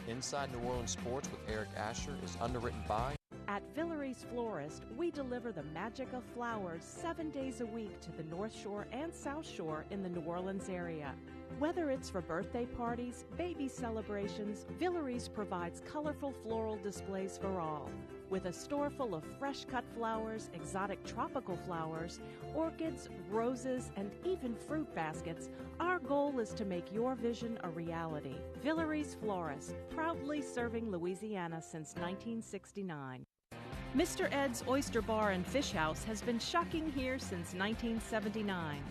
Inside New Orleans Sports with Eric Asher is underwritten by... At Villere's Florist, we deliver the magic of flowers 7 days a week to the North Shore and South Shore in the New Orleans area. Whether it's for birthday parties, baby celebrations, Villere's provides colorful floral displays for all. With a store full of fresh-cut flowers, exotic tropical flowers, orchids, roses, and even fruit baskets, our goal is to make your vision a reality. Villere's Florist, proudly serving Louisiana since 1969. Mr. Ed's Oyster Bar and Fish House has been shucking here since 1979.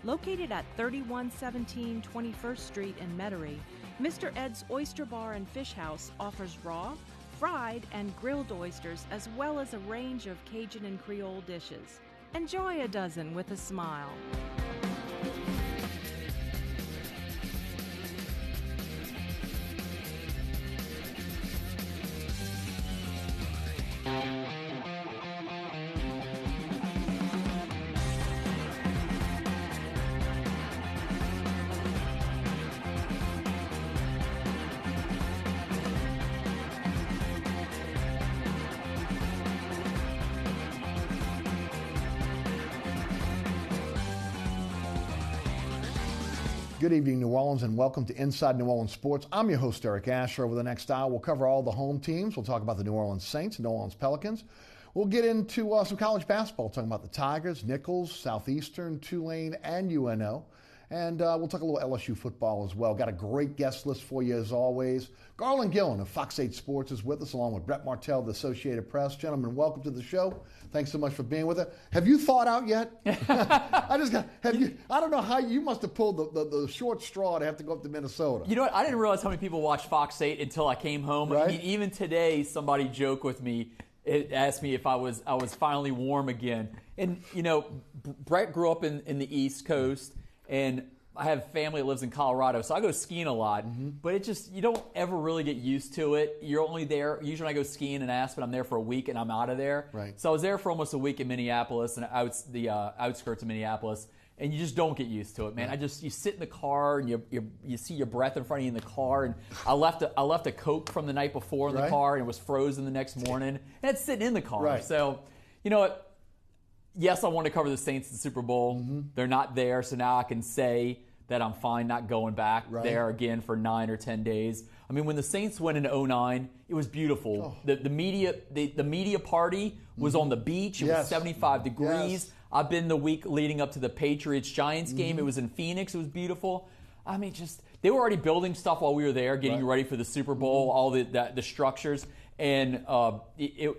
Located at 3117 21st Street in Metairie, Mr. Ed's Oyster Bar and Fish House offers raw, fried, and grilled oysters, as well as a range of Cajun and Creole dishes. Enjoy a dozen with a smile. Good evening, New Orleans, and welcome to Inside New Orleans Sports. I'm your host, Eric Asher. Over the next hour, we'll cover all the home teams. We'll talk about the New Orleans Saints, New Orleans Pelicans. We'll get into some college basketball, talking about the Tigers, Nichols, Southeastern, Tulane, and UNO. And we'll talk a little LSU football as well. Got a great guest list for you as always. Garland Gillen of Fox 8 Sports is with us, along with Brett Martel of the Associated Press. Gentlemen, welcome to the show. Thanks so much for being with us. Have you thawed out yet? I don't know how you must have pulled the short straw to have to go up to Minnesota. You know what? I didn't realize how many people watch Fox 8 until I came home. Right? I mean, even today, somebody joked with me. It asked me if I was finally warm again. And you know, Brett grew up in the East Coast, and I have family that lives in Colorado, so I go skiing a lot. Mm-hmm. But it just, you don't ever really get used to it. You're only there, usually when I go skiing in Aspen, I'm there for a week and I'm out of there. Right. So I was there for almost a week in Minneapolis and the outskirts of Minneapolis, and you just don't get used to it, man. Right. You sit in the car and you see your breath in front of you in the car, and I left a Coke from the night before in the car, and it was frozen the next morning, and it's sitting in the car. Right. So, you know what? Yes, I want to cover the Saints at the Super Bowl. Mm-hmm. They're not there, so now I can say that I'm fine not going back there again for 9 or 10 days. I mean, when the Saints went in 2009, it was beautiful. Oh. The media party was on the beach. It was 75 degrees. Yes. I've been the week leading up to the Patriots-Giants game. It was in Phoenix. It was beautiful. I mean, they were already building stuff while we were there, getting ready for the Super Bowl, all the structures. And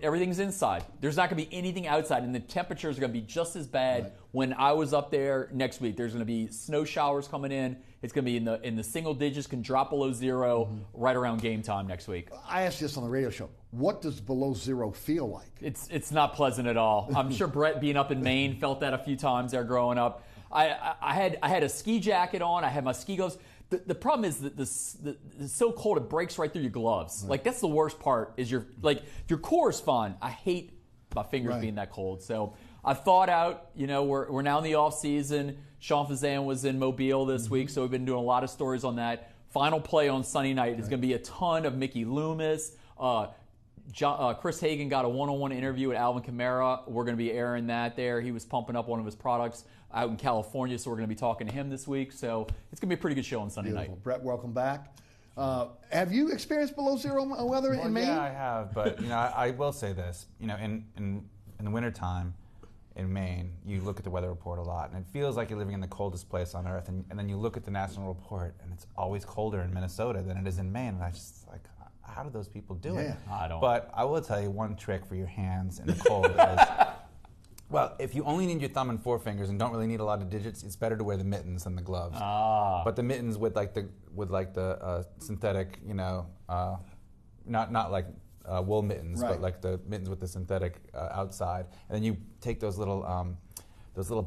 everything's inside. There's not going to be anything outside, and the temperatures are going to be just as bad when I was up there next week. There's going to be snow showers coming in. It's going to be in the single digits, can drop below zero right around game time next week. I asked this on the radio show. What does below zero feel like? It's not pleasant at all. I'm sure Brett, being up in Maine, felt that a few times there growing up. I had a ski jacket on. I had my ski gloves. The problem is that it's so cold it breaks right through your gloves. Right. Like, that's the worst part. Is your core is fine. I hate my fingers being that cold. So I thought out. You know, we're now in the off season. Sean Fazan was in Mobile this week, so we've been doing a lot of stories on that. Final play on Sunday night is going to be a ton of Mickey Loomis. Chris Hagan got a one-on-one interview with Alvin Kamara. We're going to be airing that there. He was pumping up one of his products out in California, so we're going to be talking to him this week. So it's going to be a pretty good show on Sunday night. Brett, welcome back. Have you experienced below zero weather in Maine? Yeah, I have. But I will say this. In the wintertime in Maine, you look at the weather report a lot, and it feels like you're living in the coldest place on earth. And then you look at the national report, and it's always colder in Minnesota than it is in Maine. And I just how do those people do it? I don't. But I will tell you one trick for your hands in the cold is, well, if you only need your thumb and forefingers and don't really need a lot of digits, it's better to wear the mittens than the gloves. But the mittens with the synthetic, not like wool mittens, but like the mittens with the synthetic outside, and then you take those little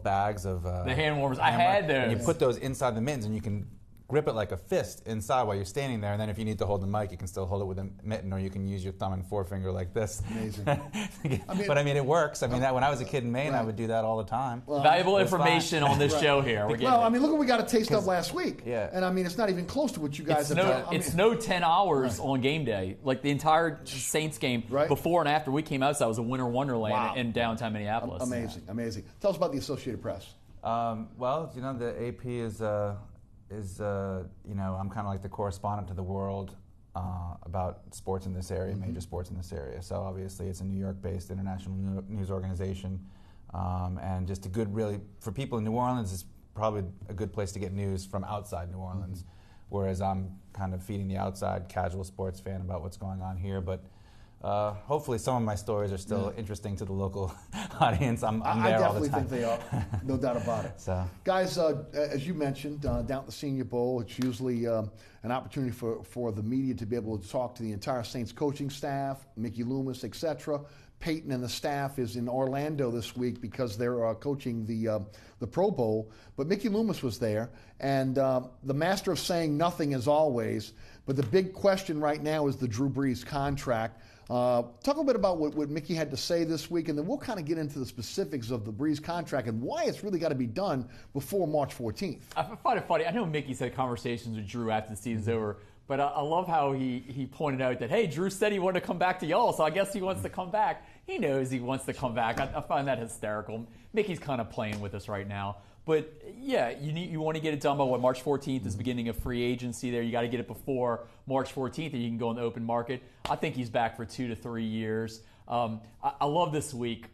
bags of the hand warmers. I had those. And you put those inside the mittens, and you can grip it like a fist inside while you're standing there, and then if you need to hold the mic, you can still hold it with a mitten, or you can use your thumb and forefinger like this. Amazing. But I mean, it works. I mean, that when I was a kid in Maine, I would do that all the time. Well, Valuable information on this show here. I mean, look what we got a taste of last week. Yeah. And I mean, it's not even close to what you guys have done. It's no 10 hours on game day. Like the entire Saints game, before and after we came outside, was a winter wonderland in downtown Minneapolis. Amazing, amazing. Tell us about the Associated Press. Well, you know, the AP is you know, I'm kind of like the correspondent to the world about sports in this area, major sports in this area. So obviously it's a New York-based international news organization, and just a good, really, for people in New Orleans, it's probably a good place to get news from outside New Orleans, whereas I'm kind of feeding the outside casual sports fan about what's going on here. But hopefully some of my stories are still interesting to the local audience. I'm there all the time. I definitely think they are, no doubt about it. So. Guys, as you mentioned, down at the Senior Bowl, it's usually an opportunity for the media to be able to talk to the entire Saints coaching staff, Mickey Loomis, etc. Peyton and the staff is in Orlando this week because they're coaching the Pro Bowl. But Mickey Loomis was there, and the master of saying nothing as always. But the big question right now is the Drew Brees contract. Talk a little bit about what Mickey had to say this week, and then we'll kind of get into the specifics of the Brees contract and why it's really got to be done before March 14th. I find it funny. I know Mickey's had conversations with Drew after the season's over, but I love how he pointed out that, hey, Drew said he wanted to come back to y'all, so I guess he wants to come back. He knows he wants to come back. I find that hysterical. Mickey's kind of playing with us right now. But, yeah, you want to get it done by March 14th is the beginning of free agency there. You got to get it before March 14th, and you can go in the open market. I think he's back for 2 to 3 years. I love this week.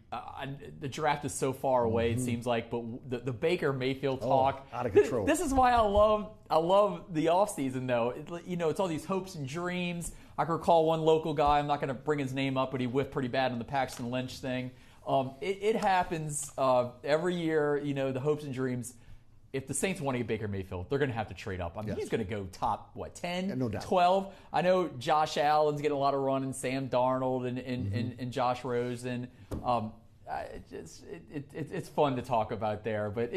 The draft is so far away, it seems like, but the Baker Mayfield talk. Out of control. This is why I love the offseason, though. It's all these hopes and dreams. I can recall one local guy, I'm not going to bring his name up, but he whiffed pretty bad on the Paxton Lynch thing. It happens every year, the hopes and dreams. If the Saints want to get Baker Mayfield, they're going to have to trade up. I mean, he's going to go top, 10, no doubt. 12? I know Josh Allen's getting a lot of run, and Sam Darnold and Josh Rosen. It's fun to talk about there. But,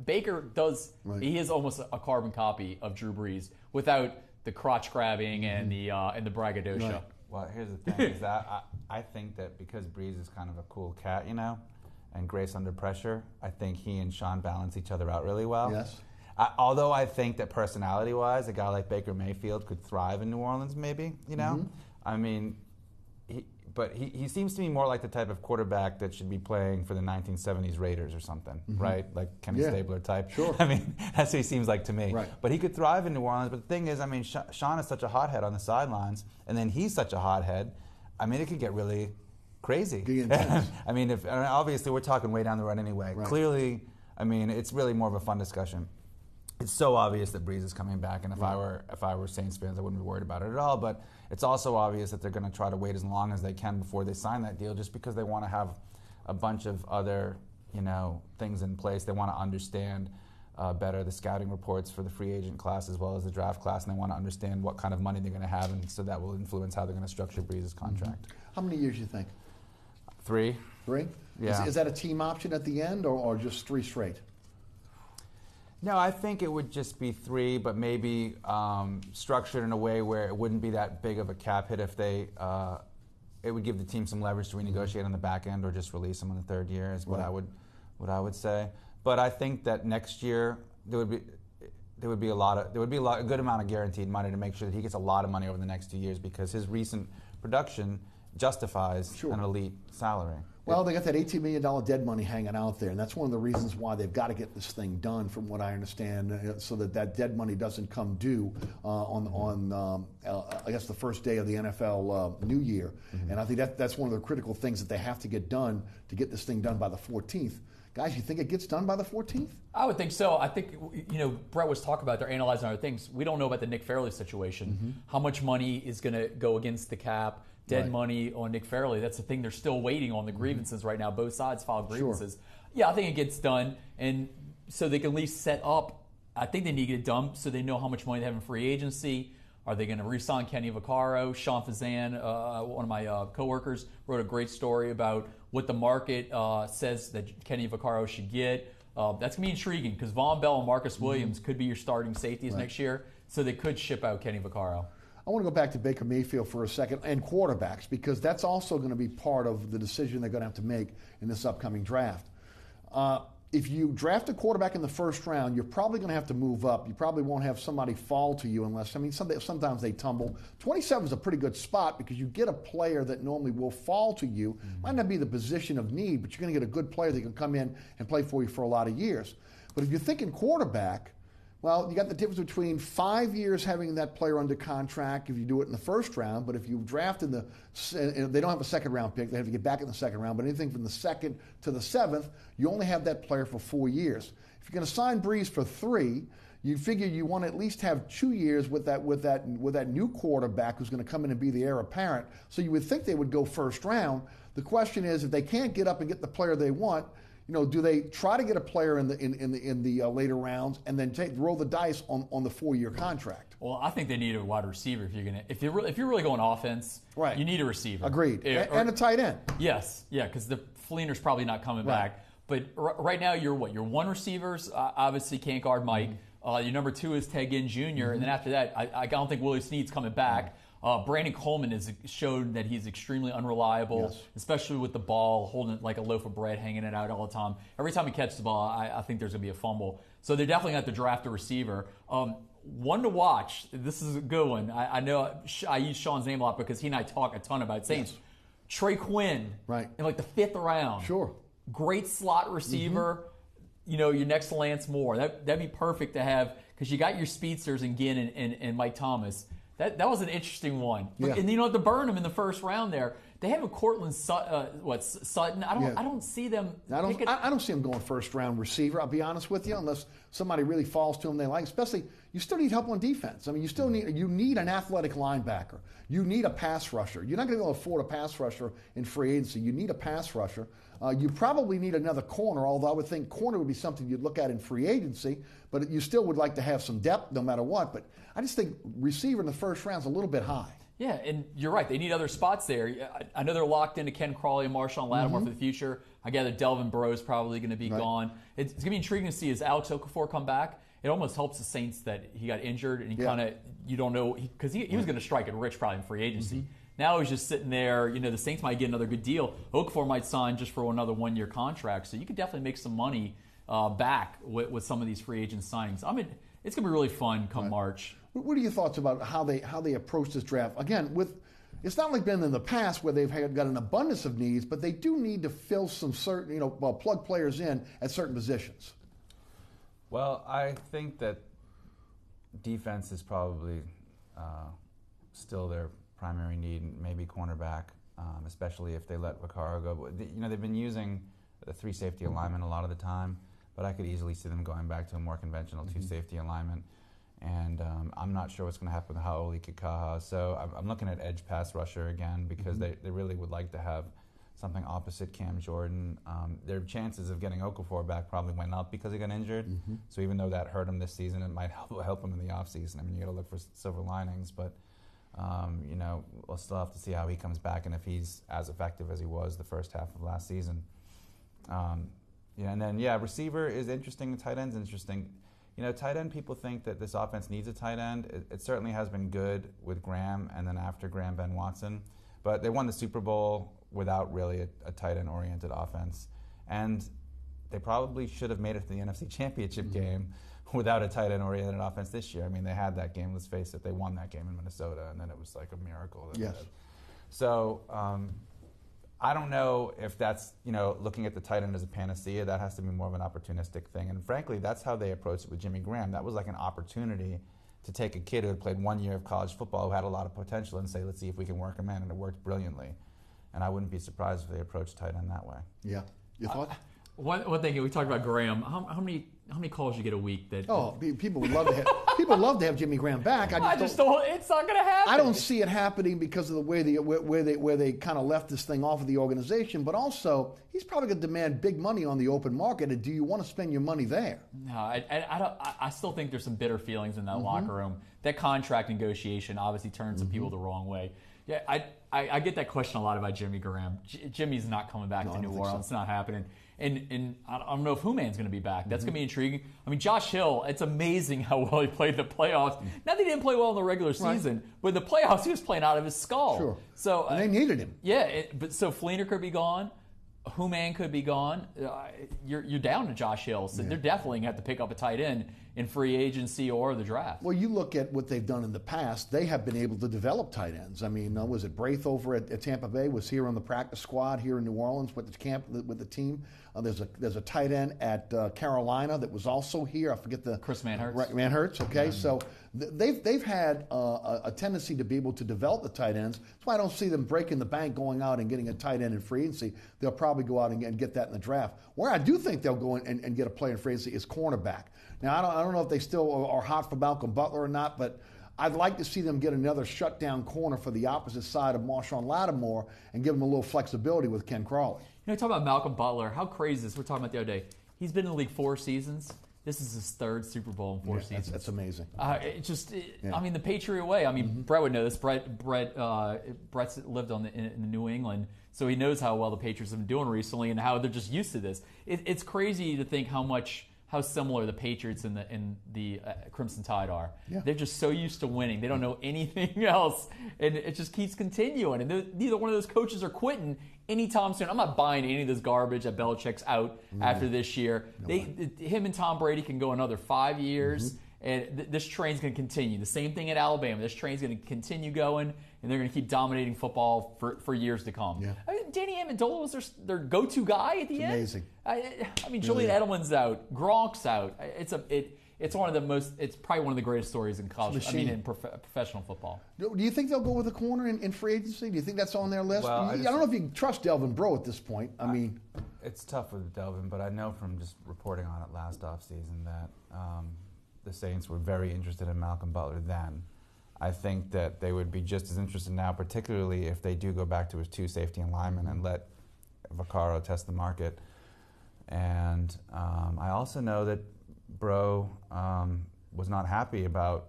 Baker does, he is almost a carbon copy of Drew Brees without the crotch grabbing and the braggadocio. Right. Well, here's the thing, is that I think that because Brees is kind of a cool cat, and grace under pressure, I think he and Sean balance each other out really well. Yes. Although I think that personality-wise, a guy like Baker Mayfield could thrive in New Orleans, maybe, I mean, he seems to me more like the type of quarterback that should be playing for the 1970s Raiders or something, right? Like Kenny Stabler type. Sure. I mean, that's what he seems like to me. Right. But he could thrive in New Orleans. But the thing is, I mean, Sean is such a hothead on the sidelines, and then he's such a hothead. I mean, it could get really crazy. I mean, obviously we're talking way down the road anyway. Right. Clearly, I mean, it's really more of a fun discussion. It's so obvious that Brees is coming back, and if I were Saints fans, I wouldn't be worried about it at all. But it's also obvious that they're going to try to wait as long as they can before they sign that deal, just because they want to have a bunch of other, things in place. They want to understand better the scouting reports for the free agent class as well as the draft class, and they want to understand what kind of money they're going to have, and so that will influence how they're going to structure Brees' contract. How many years do you think? 3. 3? Yeah. Is that a team option at the end, or just 3 straight? No, I think it would just be 3, but maybe structured in a way where it wouldn't be that big of a cap hit if they. It would give the team some leverage to renegotiate on the back end, or just release them in the 3rd year. Is what I would say. But I think that next year there would be a good amount of guaranteed money to make sure that he gets a lot of money over the next 2 years, because his recent production justifies an elite salary. Well, they got that $18 million dead money hanging out there, and that's one of the reasons why they've got to get this thing done, from what I understand, so that dead money doesn't come due on I guess, the first day of the NFL New Year. And I think that's one of the critical things that they have to get done to get this thing done by the 14th. Guys, you think it gets done by the 14th? I would think so. I think, Brett was talking about they're analyzing other things. We don't know about the Nick Fairley situation. How much money is going to go against the cap? Dead money on Nick Fairley. That's the thing. They're still waiting on the grievances right now. Both sides filed grievances. Yeah, I think it gets done. And so they can at least set up. I think they need to get it done so they know how much money they have in free agency. Are they going to re-sign Kenny Vaccaro? Sean Fazan, one of my coworkers, wrote a great story about what the market says that Kenny Vaccaro should get. That's going to be intriguing because Von Bell and Marcus Williams could be your starting safeties next year, so they could ship out Kenny Vaccaro. I want to go back to Baker Mayfield for a second and quarterbacks, because that's also going to be part of the decision they're going to have to make in this upcoming draft. If you draft a quarterback in the first round, you're probably going to have to move up. You probably won't have somebody fall to you unless, sometimes they tumble. 27 is a pretty good spot because you get a player that normally will fall to you. Might not be the position of need, but you're going to get a good player that can come in and play for you for a lot of years. But if you're thinking quarterback, well, you got the difference between 5 years having that player under contract if you do it in the first round, but if you draft they don't have a second round pick, they have to get back in the second round, but anything from the second to the seventh, you only have that player for 4 years. If you're going to sign Breeze for 3, you figure you want to at least have 2 years with that new quarterback who's going to come in and be the heir apparent. So you would think they would go first round. The question is, if they can't get up and get the player they want, do they try to get a player in the later rounds and then roll the dice on the 4-year contract? Well, I think they need a wide receiver if you're really going offense. Right. You need a receiver. Agreed. And a tight end. Yes, yeah, because the Fleener's probably not coming back. But right now, your one receivers obviously can't guard Mike. Your number 2 is Ted Ginn Jr. And then after that, I don't think Willie Snead's coming back. Brandon Coleman has showed that he's extremely unreliable, especially with the ball, holding it like a loaf of bread, hanging it out all the time. Every time he catches the ball, I think there's going to be a fumble. So they're definitely going to have to draft a receiver. One to watch, this is a good one. I know I use Sean's name a lot because he and I talk a ton about Saints. Trey Quinn, in like the 5th round. Sure. Great slot receiver. Your next Lance Moore. That'd be perfect to have because you got your speedsters in Ginn and Mike Thomas. That was an interesting one. And you don't have to burn them in the first round there. They have a Cortland Sutton. I don't see them. I don't see them going first round receiver, I'll be honest with you, unless somebody really falls to them they like. Especially, you still need help on defense. I mean, you need an athletic linebacker. You need a pass rusher. You're not going to be able to afford a pass rusher in free agency. You need a pass rusher. You probably need another corner, although I would think corner would be something you'd look at in free agency, but you still would like to have some depth no matter what. But I just think receiver in the first round is a little bit high. Yeah, and you're right. They need other spots there. I know they're locked into Ken Crawley and Marshawn Lattimore for the future. I gather Delvin Breaux's probably going to be gone. It's going to be intriguing to see as Alex Okafor come back. It almost helps the Saints that he got injured and you don't know, because he was going to strike it rich probably in free agency. Now he's just sitting there. The Saints might get another good deal. Okafor might sign just for another 1-year contract. So you could definitely make some money back with some of these free agent signings. I mean, it's going to be really fun come March. What are your thoughts about how they approach this draft? Again, it's not like been in the past where they've got an abundance of needs, but they do need to fill some certain, plug players in at certain positions. Well, I think that defense is probably still their primary need, maybe cornerback, especially if they let Vaccaro go. But they've been using the 3-safety alignment a lot of the time, but I could easily see them going back to a more conventional 2-safety alignment. And I'm not sure what's going to happen with Hau'oli Kikaha. So I'm looking at edge pass rusher again because they really would like to have something opposite Cam Jordan. Their chances of getting Okafor back probably went up because he got injured. So even though that hurt him this season, it might help him in the offseason. I mean, you got to look for silver linings, but we'll still have to see how he comes back and if he's as effective as he was the first half of last season. And then receiver is interesting. Tight end's interesting. Tight end, people think that this offense needs a tight end. It certainly has been good with Graham and then after Graham, Ben Watson. But they won the Super Bowl without really a tight end-oriented offense. And they probably should have made it to the NFC Championship game without a tight end-oriented offense this year. I mean, they had that game, let's face it. They won that game in Minnesota, and then it was like a miracle. So I don't know if that's, looking at the tight end as a panacea. That has to be more of an opportunistic thing. And frankly, that's how they approached it with Jimmy Graham. That was like an opportunity to take a kid who had played 1 year of college football, who had a lot of potential, and say, let's see if we can work him in. And it worked brilliantly. And I wouldn't be surprised if they approached tight end that way. Yeah. Your thoughts? One thing, we talked about Graham. How many calls you get a week? People would love to have Jimmy Graham back. It's not going to happen. I don't see it happening because of the way where they kind of left this thing off of the organization. But also, he's probably going to demand big money on the open market. And do you want to spend your money there? No, I still think there's some bitter feelings in that locker room. That contract negotiation obviously turned some people the wrong way. Yeah, I get that question a lot about Jimmy Graham. Jimmy's not coming back to New Orleans. So. It's not happening. And I don't know if Human's going to be back. That's going to be intriguing. I mean, Josh Hill, it's amazing how well he played the playoffs. Not that he didn't play well in the regular season, but in the playoffs he was playing out of his skull. Sure. So and they needed him. Yeah, but so Fleener could be gone. Human could be gone. You're down to Josh Hill, so they're definitely going to have to pick up a tight end in free agency or the draft. Well, you look at what they've done in the past. They have been able to develop tight ends. I mean, was it Braith over at Tampa Bay was here on the practice squad here in New Orleans with the camp with the team. There's a tight end at Carolina that was also here. I forget the Chris Manhertz. Right, Manhertz. Okay, so they've had a tendency to be able to develop the tight ends. That's why I don't see them breaking the bank, going out and getting a tight end in free agency. They'll probably go out and get that in the draft. Where I do think they'll go and get a player in free agency is cornerback. Now I don't know if they still are hot for Malcolm Butler or not, but I'd like to see them get another shutdown corner for the opposite side of Marshawn Lattimore and give them a little flexibility with Ken Crawley. You know, talk about Malcolm Butler. How crazy is this? We're talking about the other day. He's been in the league 4 seasons. This is his 3rd Super Bowl in 4 seasons. That's amazing. I mean, the Patriot way. I mean, Brett would know this. Brett's lived in New England, so he knows how well the Patriots have been doing recently and how they're just used to this. It's crazy to think how similar the Patriots and the Crimson Tide are. Yeah. They're just so used to winning. They don't know anything else, and it just keeps continuing. And neither one of those coaches are quitting anytime soon. I'm not buying any of this garbage that Belichick's out after this year. Him and Tom Brady can go another 5 years, and this train's going to continue. The same thing at Alabama. This train's going to continue going, and they're going to keep dominating football for years to come. Yeah. I mean, Danny Amendola was their go-to guy at the end. Amazing. I mean, Julian Edelman's out. Gronk's out. It's one of the most. It's probably one of the greatest stories in college. I mean, in professional football. Do you think they'll go with a corner in free agency? Do you think that's on their list? Well, I don't know if you can trust Delvin Breaux at this point. I mean, it's tough with Delvin, but I know from just reporting on it last offseason that the Saints were very interested in Malcolm Butler then. I think that they would be just as interested now, particularly if they do go back to his 2 safety and linemen and let Vaccaro test the market. And I also know that Breaux was not happy about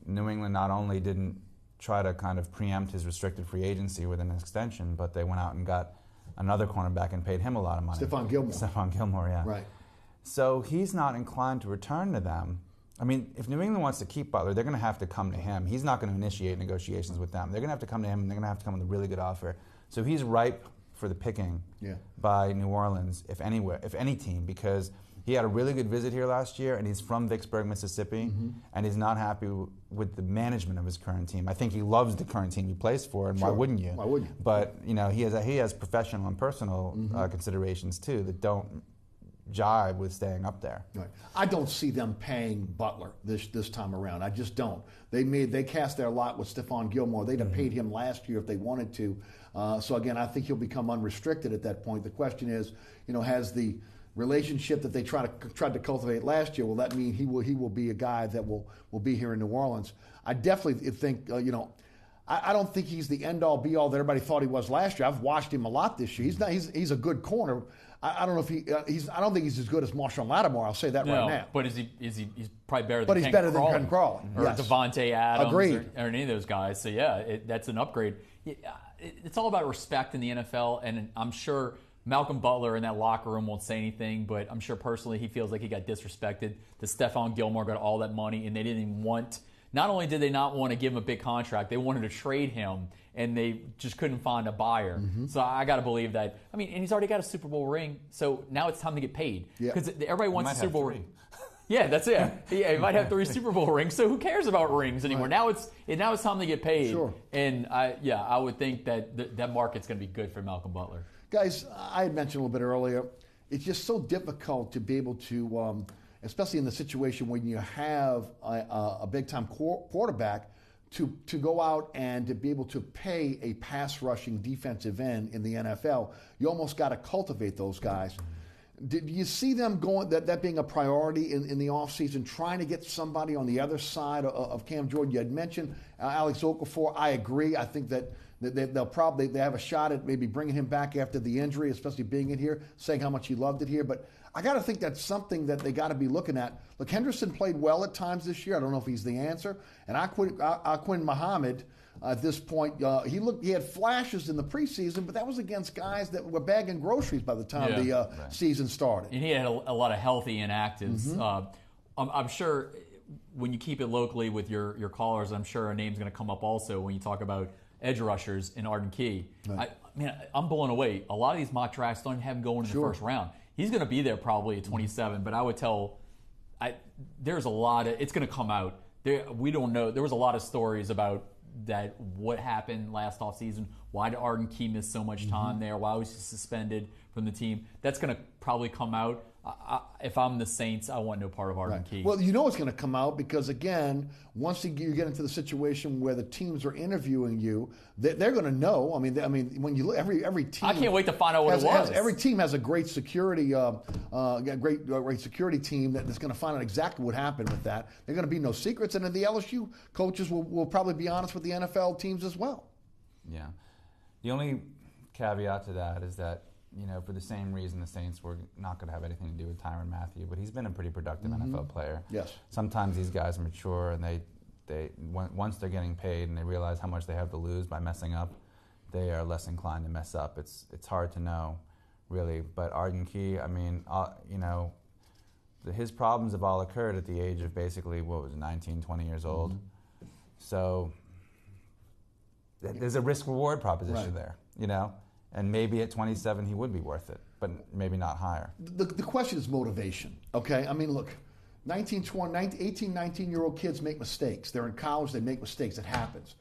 New England not only didn't try to kind of preempt his restricted free agency with an extension, but they went out and got another cornerback and paid him a lot of money. Stephon Gilmore. Stephon Gilmore, yeah. Right. So he's not inclined to return to them. I mean, if New England wants to keep Butler, they're going to have to come to him. He's not going to initiate negotiations with them. They're going to have to come to him, and they're going to have to come with a really good offer. So he's ripe for the picking by New Orleans, if any team, because he had a really good visit here last year, and he's from Vicksburg, Mississippi, and he's not happy with the management of his current team. I think he loves the current team he plays for, and why wouldn't you? Why wouldn't you? But you know, he has professional and personal considerations too that don't jive with staying up there. Right. I don't see them paying Butler this time around. I just don't. They cast their lot with Stephon Gilmore. They'd have paid him last year if they wanted to. So again, I think he'll become unrestricted at that point. The question is, has the relationship that they tried to cultivate last year, will that mean he will be a guy that will be here in New Orleans? I definitely think I don't think he's the end all be all that everybody thought he was last year. I've watched him a lot this year. He's a good corner. I don't know if I don't think he's as good as Marshawn Lattimore. I'll say that right now. But he's probably better than But he's better than Ken Crawley. Or Yes. Devontae Adams. Agreed. Or any of those guys. So yeah, that's an upgrade. It's all about respect in the NFL, and I'm sure Malcolm Butler in that locker room won't say anything, but I'm sure personally he feels like he got disrespected. That Stephon Gilmore got all that money, and they didn't even want. Not only did they not want to give him a big contract, they wanted to trade him, and they just couldn't find a buyer. So I got to believe that. I mean, and he's already got a Super Bowl ring, so now it's time to get paid. Because everybody wants a Super Bowl ring. Yeah, that's it. Yeah, he might have 3 Super Bowl rings, so who cares about rings anymore? Right. Now it's time to get paid. Sure. And I would think that that market's going to be good for Malcolm Butler. Guys, I had mentioned a little bit earlier, it's just so difficult to be able to, especially in the situation when you have a big-time quarterback, to go out and to be able to pay a pass-rushing defensive end in the NFL. You almost got to cultivate those guys. Did you see them going that being a priority in the offseason, trying to get somebody on the other side of Cam Jordan? You had mentioned Alex Okafor. I agree. I think that they'll probably have a shot at maybe bringing him back after the injury, especially being in here, saying how much he loved it here. But I got to think that's something that they got to be looking at. Look, Henderson played well at times this year. I don't know if he's the answer. And Quinn Muhammad, at this point, he had flashes in the preseason, but that was against guys that were bagging groceries by the time the season started. And he had a lot of healthy inactives. Mm-hmm. I'm sure when you keep it locally with your callers, I'm sure a name's going to come up also when you talk about edge rushers in Arden Key. Right. I'm blown away. A lot of these mock drafts don't have him going in the first round. He's going to be there probably at 27, but I would tell there's a lot of, it's going to come out. We don't know. There was a lot of stories about that, what happened last offseason. Why did Arden Key miss so much time there? Why was he suspended from the team? That's going to probably come out. If I'm the Saints, I want no part of Arden Key. Well, you know it's going to come out because, again, once you get into the situation where the teams are interviewing you, they're going to know. I mean, when you look, every team. I can't wait to find out what it was. Every team has a great security, great security team that's going to find out exactly what happened with that. There are going to be no secrets, and then the LSU coaches will probably be honest with the NFL teams as well. Yeah. The only caveat to that is that, for the same reason the Saints were not going to have anything to do with Tyrann Mathieu, but he's been a pretty productive NFL player. Yes. Sometimes these guys mature, and they once they're getting paid and they realize how much they have to lose by messing up, they are less inclined to mess up. It's hard to know, really. But Arden Key, his problems have all occurred at the age of basically, 19, 20 years old. So there's a risk-reward proposition there, And maybe at 27 he would be worth it, but maybe not higher. The question is motivation, okay? I mean, look, 18, 19-year-old kids make mistakes. They're in college, they make mistakes. It happens.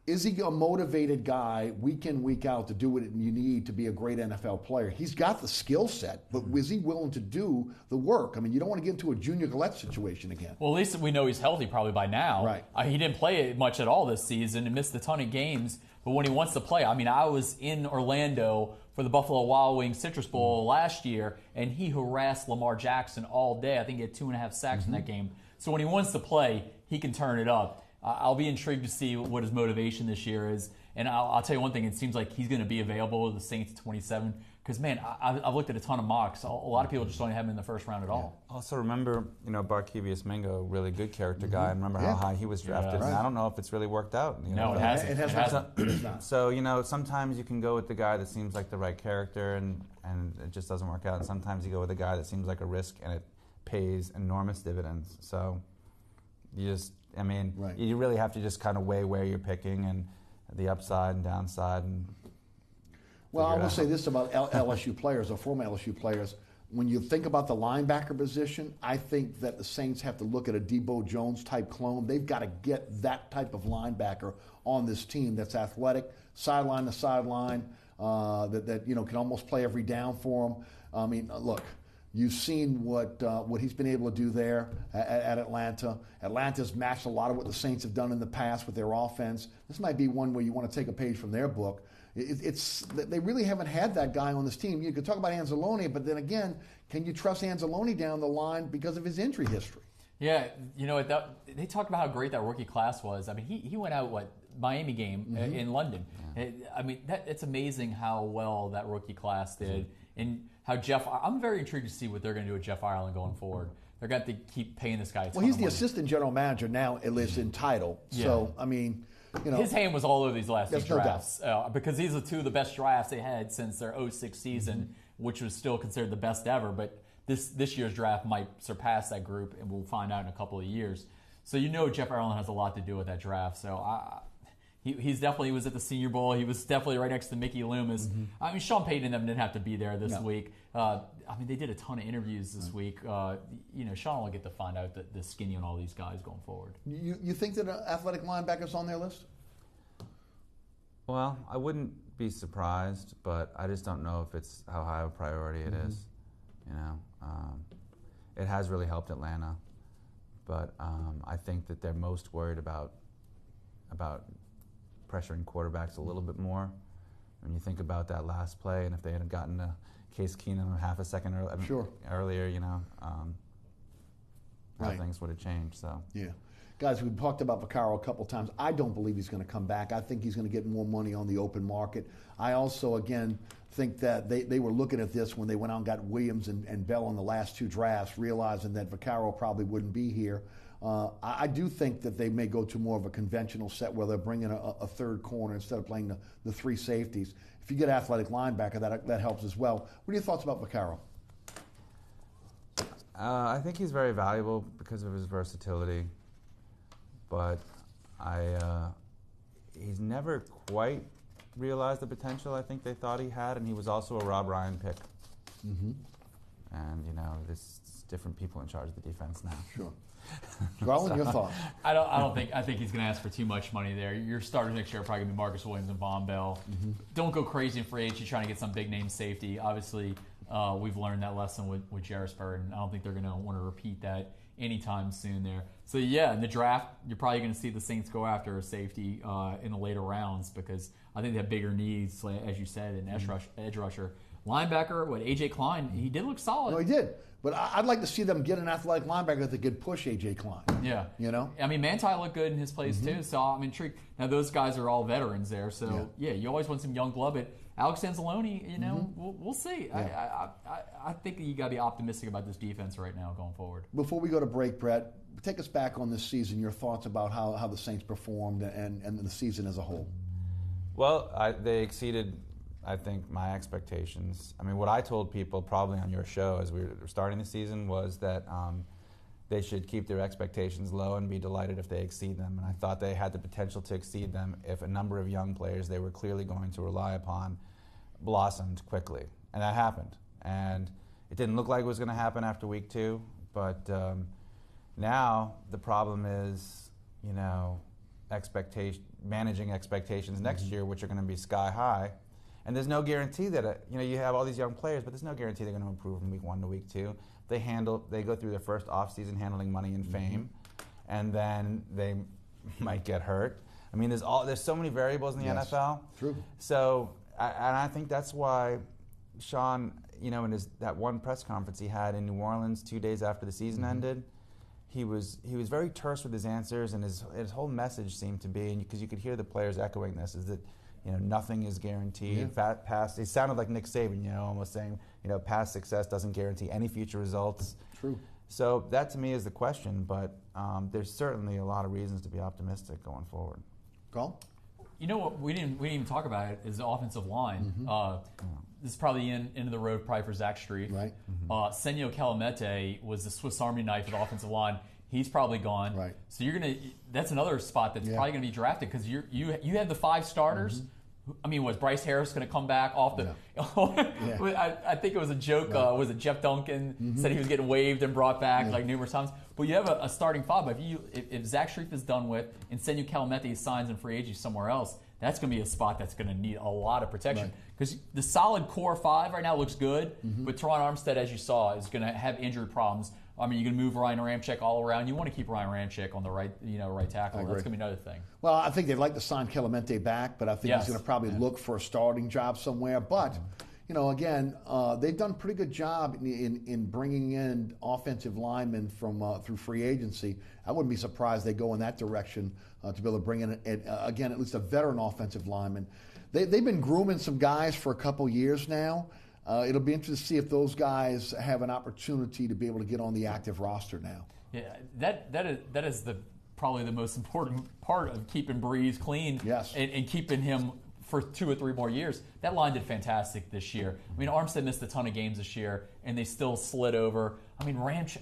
Is he a motivated guy week in, week out to do what you need to be a great NFL player? He's got the skill set, but is he willing to do the work? I mean, you don't want to get into a Junior Gillette situation again. Well, at least we know he's healthy probably by now. Right. He didn't play much at all this season and missed a ton of games. But when he wants to play, I was in Orlando for the Buffalo Wild Wings Citrus Bowl last year, and he harassed Lamar Jackson all day. I think he had 2.5 sacks in that game. So when he wants to play, he can turn it up. I'll be intrigued to see what his motivation this year is. And I'll tell you one thing, it seems like he's going to be available to the Saints at 27. Because, man, I've looked at a ton of mocks. A lot of people just don't have him in the first round at all. Also, remember, Barkevius Mingo, really good character guy. And remember how high he was drafted. And I don't know if it's really worked out. No, it hasn't. It has not. So, sometimes you can go with the guy that seems like the right character and it just doesn't work out. And sometimes you go with a guy that seems like a risk and it pays enormous dividends. So you really have to just kind of weigh where you're picking and the upside and downside. Well, I will say this about LSU players or former LSU players. When you think about the linebacker position, I think that the Saints have to look at a Debo Jones type clone. They've got to get that type of linebacker on this team that's athletic, sideline to sideline, that can almost play every down for them. I mean, look. You've seen what he's been able to do there at Atlanta. Atlanta's matched a lot of what the Saints have done in the past with their offense. This might be one where you want to take a page from their book. They really haven't had that guy on this team. You could talk about Anzalone, but then again, can you trust Anzalone down the line because of his injury history? Yeah, they talked about how great that rookie class was. I mean, he went out, Miami game in London. It's amazing how well that rookie class did. And how I'm very intrigued to see what they're going to do with Jeff Ireland going forward. They're going to have to keep paying this guy a ton he's of the money. assistant general manager now, at least in title. Yeah. So, I mean, his hand was all over these last two drafts because these are two of the best drafts they had since their 06 season, which was still considered the best ever. But this year's draft might surpass that group, and we'll find out in a couple of years. So Jeff Ireland has a lot to do with that draft. So he was at the Senior Bowl. He was definitely right next to Mickey Loomis. I mean, Sean Payton and them didn't have to be there this week. They did a ton of interviews this week. Sean will get to find out the skinny on all these guys going forward. You think that athletic linebacker's on their list? Well, I wouldn't be surprised, but I just don't know if it's how high a priority it is. It has really helped Atlanta, but I think that they're most worried about pressuring quarterbacks a little bit more. When you think about that last play, and if they had gotten to Case Keenum half a second earlier, how things would have changed. So yeah, Guys, we've talked about Vaccaro a couple times. I don't believe he's going to come back. I think he's going to get more money on the open market. I also, again, think that they were looking at this when they went out and got Williams and Bell in the last 2 drafts, realizing that Vaccaro probably wouldn't be here. I do think that they may go to more of a conventional set where they're bringing a third corner instead of playing the 3 safeties. If you get athletic linebacker, that helps as well. What are your thoughts about Vaccaro? I think he's very valuable because of his versatility, but he's never quite realized the potential I think they thought he had, and he was also a Rob Ryan pick. Mm-hmm. And, there's different people in charge of the defense now. Sure. Garland, your thoughts? I think he's going to ask for too much money there. Your starters next year are probably going to be Marcus Williams and Von Bell. Mm-hmm. Don't go crazy in free agency trying to get some big name safety. Obviously, we've learned that lesson with Jarrisburg, and I don't think they're going to want to repeat that anytime soon there. So yeah, in the draft, you're probably going to see the Saints go after a safety in the later rounds because I think they have bigger needs, as you said, an edge rusher. Linebacker, A.J. Cline, he did look solid. No, he did. But I'd like to see them get an athletic linebacker that could push A.J. Cline. Yeah. I mean, Manti looked good in his place too, so I'm intrigued. Now, those guys are all veterans there, so yeah you always want some young blood, but Alex Anzalone, we'll see. Yeah. I think you got to be optimistic about this defense right now going forward. Before we go to break, Brett, take us back on this season, your thoughts about how the Saints performed and the season as a whole. Well, they exceeded, I think, my expectations. I mean, what I told people probably on your show as we were starting the season was that they should keep their expectations low and be delighted if they exceed them. And I thought they had the potential to exceed them if a number of young players they were clearly going to rely upon blossomed quickly. And that happened. And it didn't look like it was going to happen after week 2. But now the problem is, managing expectations next year, which are going to be sky high. And there's no guarantee that you have all these young players, but there's no guarantee they're going to improve from week 1 to week 2. They go through their first offseason handling money and fame, and then they might get hurt. I mean, there's so many variables in the NFL. True. So, and I think that's why Sean, in that one press conference he had in New Orleans 2 days after the season ended, he was very terse with his answers, and his whole message seemed to be, because you could hear the players echoing this, is that nothing is guaranteed. Past, it sounded like Nick Saban, almost saying, past success doesn't guarantee any future results. True. So that to me is the question, but there's certainly a lot of reasons to be optimistic going forward. Call? You know what we didn't even talk about it is the offensive line. This is probably end of the road probably for Zach Strief. Right. Senio Calamete was the Swiss Army knife of the offensive line. He's probably gone. Right. So that's another spot that's probably going to be drafted because you have the 5 starters. I mean, was Bryce Harris going to come back off the? I think it was a joke. Right. Was it Jeff Duncan said he was getting waived and brought back like numerous times? But you have a starting 5. But if Zach Strief is done with and Senio Calamete signs in free agency somewhere else, that's going to be a spot that's going to need a lot of protection because the solid core 5 right now looks good, but Teron Armstead, as you saw, is going to have injury problems. I mean, you're going to move Ryan Ramczyk all around. You want to keep Ryan Ramczyk on the right tackle. That's going to be another thing. Well, I think they'd like to sign Clemente back, but I think he's going to probably look for a starting job somewhere. But, again, they've done a pretty good job in bringing in offensive linemen from through free agency. I wouldn't be surprised they go in that direction to be able to bring in, again, at least a veteran offensive lineman. They've been grooming some guys for a couple years now. It'll be interesting to see if those guys have an opportunity to be able to get on the active roster now. Yeah, that is probably the most important part of keeping Breeze clean and keeping him for 2 or 3 more years. That line did fantastic this year. I mean, Armstead missed a ton of games this year, and they still slid over. I mean, Ramczyk,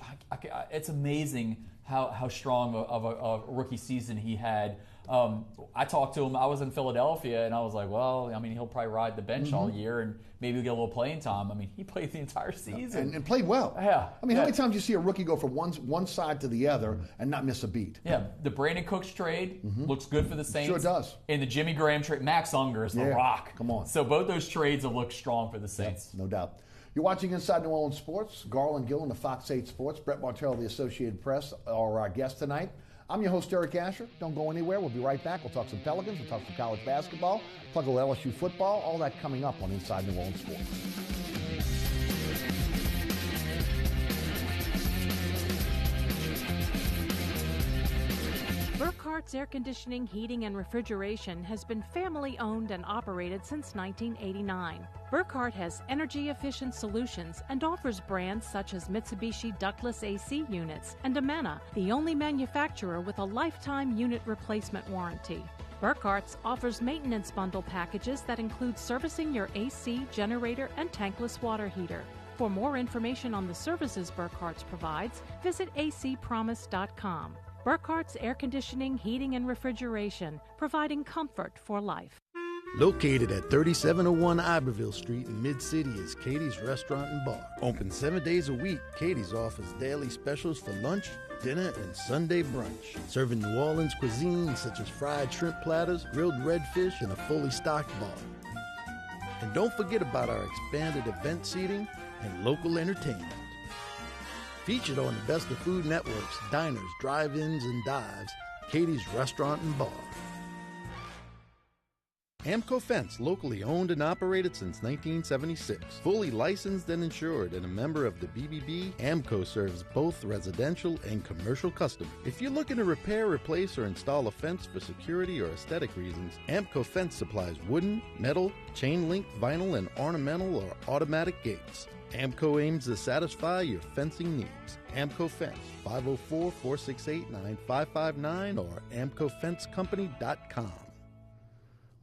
it's amazing how strong of a rookie season he had. I talked to him. I was in Philadelphia, and I was like, well, I mean, he'll probably ride the bench all year, and maybe get a little playing time. I mean, he played the entire season. And played well. Yeah. I mean, how many times do you see a rookie go from one side to the other and not miss a beat? Yeah. The Brandon Cooks trade looks good for the Saints. Sure does. And the Jimmy Graham trade, Max Unger is the rock. Come on. So both those trades have looked strong for the Saints. No doubt. You're watching Inside New Orleans Sports. Garland, Gillen of Fox 8 Sports. Brett Martel of the Associated Press are our guest tonight. I'm your host, Eric Asher. Don't go anywhere. We'll be right back. We'll talk some Pelicans. We'll talk some college basketball. Talk a little LSU football. All that coming up on Inside New Orleans Sports. Burkhart's Air Conditioning, Heating, and Refrigeration has been family-owned and operated since 1989. Burkhart has energy-efficient solutions and offers brands such as Mitsubishi ductless AC units and Amana, the only manufacturer with a lifetime unit replacement warranty. Burkhart's offers maintenance bundle packages that include servicing your AC, generator, and tankless water heater. For more information on the services Burkhart's provides, visit acpromise.com. Burkhart's Air Conditioning, Heating, and Refrigeration, providing comfort for life. Located at 3701 Iberville Street in Mid-City is Katie's Restaurant and Bar. Open 7 days a week, Katie's offers daily specials for lunch, dinner, and Sunday brunch. Serving New Orleans cuisine such as fried shrimp platters, grilled redfish, and a fully stocked bar. And don't forget about our expanded event seating and local entertainment. Featured on the Best of Food Network's diners, drive-ins, and dives, Katie's Restaurant and Bar. Amco Fence, locally owned and operated since 1976. Fully licensed and insured and a member of the BBB, Amco serves both residential and commercial customers. If you're looking to repair, replace, or install a fence for security or aesthetic reasons, Amco Fence supplies wooden, metal, chain link, vinyl, and ornamental or automatic gates. Amco aims to satisfy your fencing needs. Amco Fence, 504-468-9559 or amcofencecompany.com.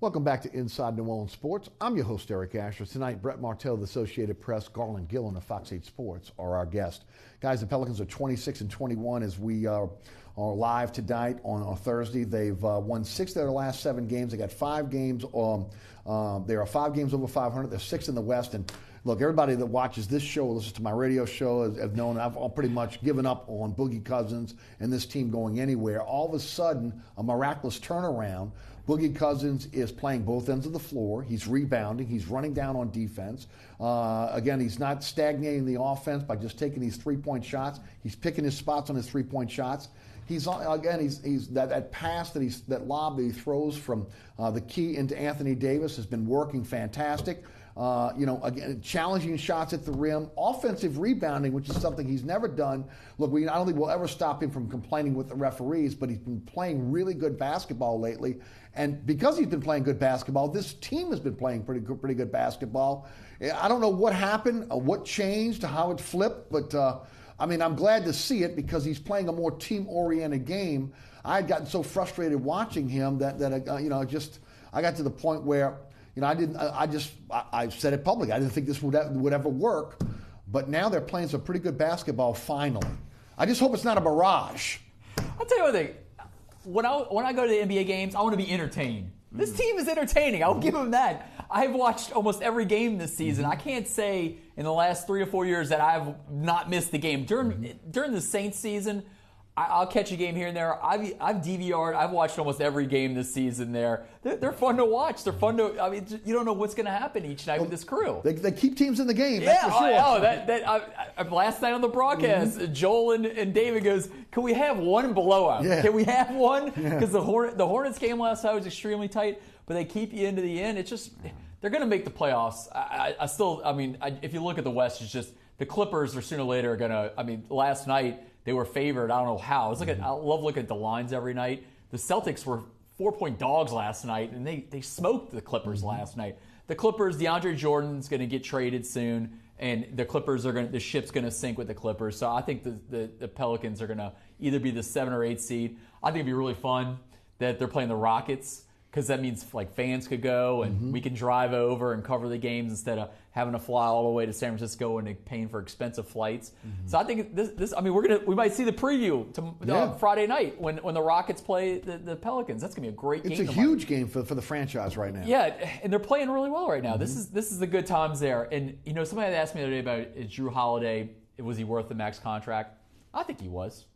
Welcome back to Inside New Orleans Sports. I'm your host, Eric Asher. Tonight, Brett Martel of the Associated Press, Garland, Gillen of Fox 8 Sports are our guest. Guys, the Pelicans are 26-21 as we are live tonight on Thursday. They've won 6 of their last 7 games. They got 5 games. They are 5 games over 500. They're 6th in the West. And look, everybody that watches this show, listens to my radio show, have known I've pretty much given up on Boogie Cousins and this team going anywhere. All of a sudden, a miraculous turnaround. Boogie Cousins is playing both ends of the floor. He's rebounding. He's running down on defense. Again, he's not stagnating the offense by just taking these three-point shots. He's picking his spots on his three-point shots. He's that pass that lob that he throws from the key into Anthony Davis has been working fantastic. Again, challenging shots at the rim, offensive rebounding, which is something he's never done. Look, I don't think we'll ever stop him from complaining with the referees, but he's been playing really good basketball lately. And because he's been playing good basketball, this team has been playing pretty good basketball. I don't know what happened, what changed, how it flipped, but I'm glad to see it because he's playing a more team-oriented game. I had gotten so frustrated watching him that I got to the point where I said it publicly. I didn't think this would ever work, but now they're playing some pretty good basketball finally. I just hope it's not a mirage. I'll tell you one thing. When I go to the NBA games, I want to be entertained. This team is entertaining. I'll give them that. I've watched almost every game this season. I can't say in the last 3 or 4 years that I've not missed the game. During the Saints season, I'll catch a game here and there. I've DVR'd. I've watched almost every game this season there. They're fun to watch. They're fun to, you don't know what's going to happen each night with this crew. They keep teams in the game, yeah, that's for sure. Last night on the broadcast, Joel and David goes, can we have one blowout? Yeah. Can we have one? Because the Hornets game last night was extremely tight, but they keep you into the end. It's just, they're going to make the playoffs. If you look at the West, it's just the Clippers are sooner or later going to, last night, they were favored. I don't know how. I love looking at the lines every night. The Celtics were 4-point dogs last night, and they smoked the Clippers last night. The Clippers, DeAndre Jordan's going to get traded soon, and the ship's going to sink with the Clippers. So I think the Pelicans are going to either be the 7 or 8 seed. I think it'd be really fun that they're playing the Rockets because that means fans could go and we can drive over and cover the games instead of having to fly all the way to San Francisco and paying for expensive flights. So I think we might see the preview Friday night when the Rockets play the Pelicans. That's gonna be a great game. It's a huge game for the franchise right now. Yeah, and they're playing really well right now. This is the good times there. And somebody had asked me the other day about is Drew Holiday, was he worth the max contract? I think he was.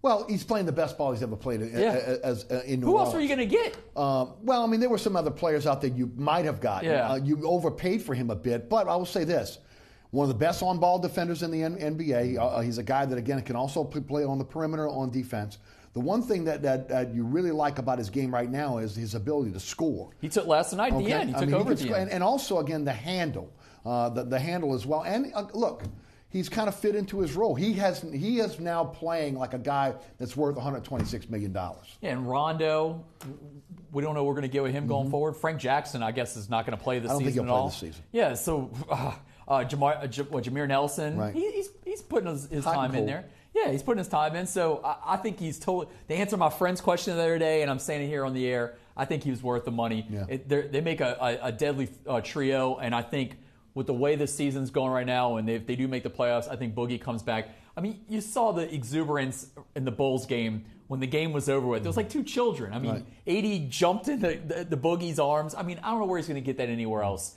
Well, he's playing the best ball he's ever played in New Orleans. Who else were you going to get? There were some other players out there you might have gotten. Yeah. You overpaid for him a bit, but I will say this. One of the best on-ball defenders in the NBA. He's a guy that, again, can also play on the perimeter on defense. The one thing that you really like about his game right now is his ability to score. He took last night at the end. He took over at the end. And also, again, the handle. The handle as well. And look, he's kind of fit into his role. He is now playing like a guy that's worth $126 million. Yeah, and Rondo, we don't know what we're going to get with him going forward. Frank Jackson, I guess, is not going to play this season at all. I don't think he'll play this season. Yeah, so Jameer Nelson, right. he's putting his time in there. Yeah, he's putting his time in. So I think he's totally. To answer my friend's question the other day, and I'm saying it here on the air, I think he was worth the money. Yeah. They make a deadly trio, and I think with the way the season's going right now, and if they do make the playoffs, I think Boogie comes back. I mean, you saw the exuberance in the Bulls game when the game was over with. It was like two children. I mean, right. AD jumped in the Boogie's arms. I mean, I don't know where he's going to get that anywhere else.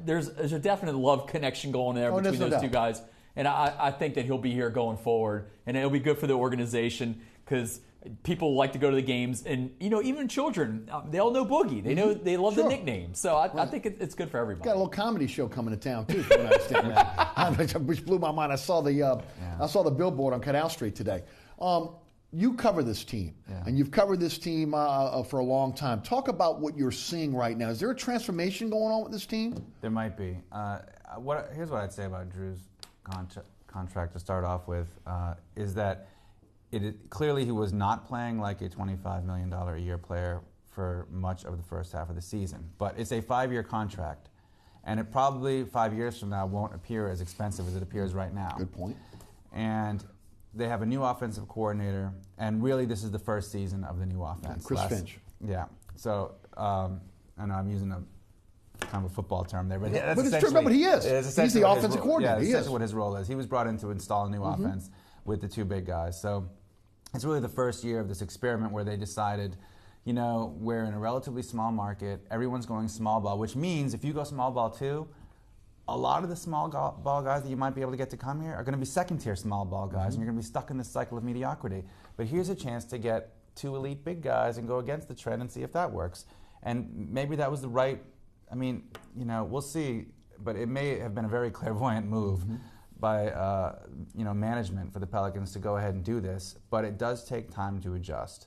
There's a definite love connection going there between those two guys. And I think that he'll be here going forward. And it'll be good for the organization because people like to go to the games. And, even children, they all know Boogie. They know they love the nickname. So I think it's good for everybody. Got a little comedy show coming to town, too, from what I understand. Which blew my mind. I saw the billboard on Canal Street today. You cover this team, and you've covered this team for a long time. Talk about what you're seeing right now. Is there a transformation going on with this team? There might be. Here's what I'd say about Drew's contract to start off with, is that clearly he was not playing like a $25 million a year player for much of the first half of the season. But it's a 5-year contract, and it probably 5 years from now won't appear as expensive as it appears right now. Good point. And they have a new offensive coordinator, and really this is the first season of the new offense. Chris Finch. Yeah. So I know I'm using a kind of a football term there, but that's it's true. But he is. He's the offensive coordinator. Yeah, that's what his role is. He was brought in to install a new offense with the two big guys. So it's really the first year of this experiment where they decided, we're in a relatively small market. Everyone's going small ball, which means if you go small ball too, a lot of the small ball guys that you might be able to get to come here are going to be second-tier small ball guys, and you're going to be stuck in this cycle of mediocrity. But here's a chance to get two elite big guys and go against the trend and see if that works. And maybe that was the right. I mean, we'll see, but it may have been a very clairvoyant move by, management for the Pelicans to go ahead and do this, but it does take time to adjust.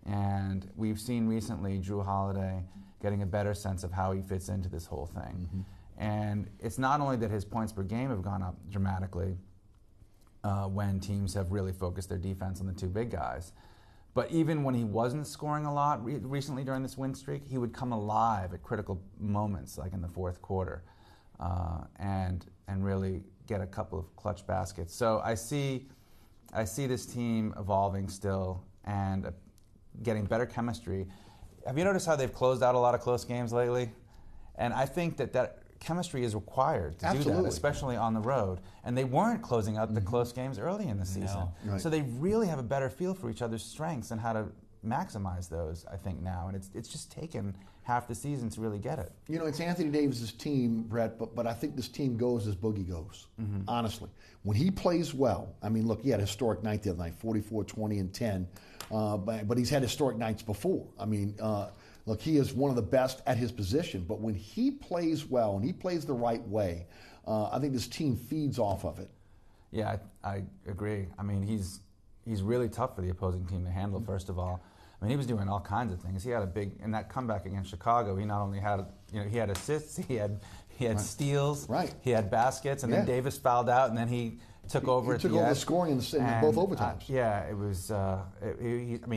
And we've seen recently Drew Holiday getting a better sense of how he fits into this whole thing. And it's not only that his points per game have gone up dramatically when teams have really focused their defense on the two big guys, but even when he wasn't scoring a lot recently during this win streak, he would come alive at critical moments, like in the fourth quarter, and really get a couple of clutch baskets. So I see this team evolving still and getting better chemistry. Have you noticed how they've closed out a lot of close games lately? And I think that chemistry is required to do that, especially on the road. And they weren't closing out the close games early in the season. No. Right. So they really have a better feel for each other's strengths and how to maximize those, I think, now. And it's just taken half the season to really get it. It's Anthony Davis' team, Brett, but I think this team goes as Boogie goes, honestly. When he plays well, I mean, look, he had a historic night the other night, 44, 20, and 10. But he's had historic nights before. I mean, look, he is one of the best at his position, but when he plays well and he plays the right way, I think this team feeds off of it. Yeah, I agree. I mean, he's really tough for the opposing team to handle, first of all. I mean, he was doing all kinds of things. He had in that comeback against Chicago, he not only had, he had assists, he had steals, he had baskets, and then Davis fouled out, and then he took over at the end. He took over the scoring in both overtimes. It was.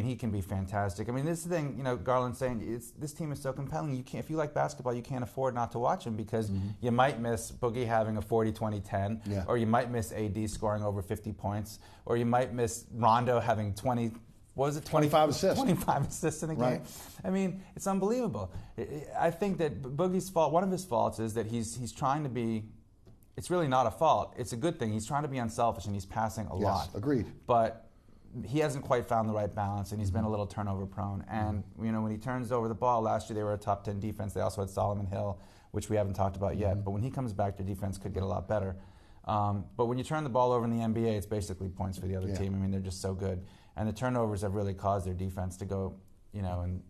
He can be fantastic. I mean, this is the thing. Garland saying this team is so compelling. You can't, if you like basketball, you can't afford not to watch him because you might miss Boogie having a 40-20-10, or you might miss AD scoring over 50 points, or you might miss Rondo having 20. What was it? 25 assists. 25 assists in a game. Right. I mean, it's unbelievable. I think that Boogie's fault. One of his faults is that he's trying to be. It's really not a fault. It's a good thing. He's trying to be unselfish, and he's passing a lot. Yes, agreed. But he hasn't quite found the right balance, and he's been a little turnover prone. And when he turns over the ball, last year they were a top 10 defense. They also had Solomon Hill, which we haven't talked about yet. But when he comes back, their defense could get a lot better. But when you turn the ball over in the NBA, it's basically points for the other team. I mean, they're just so good. And the turnovers have really caused their defense to go, and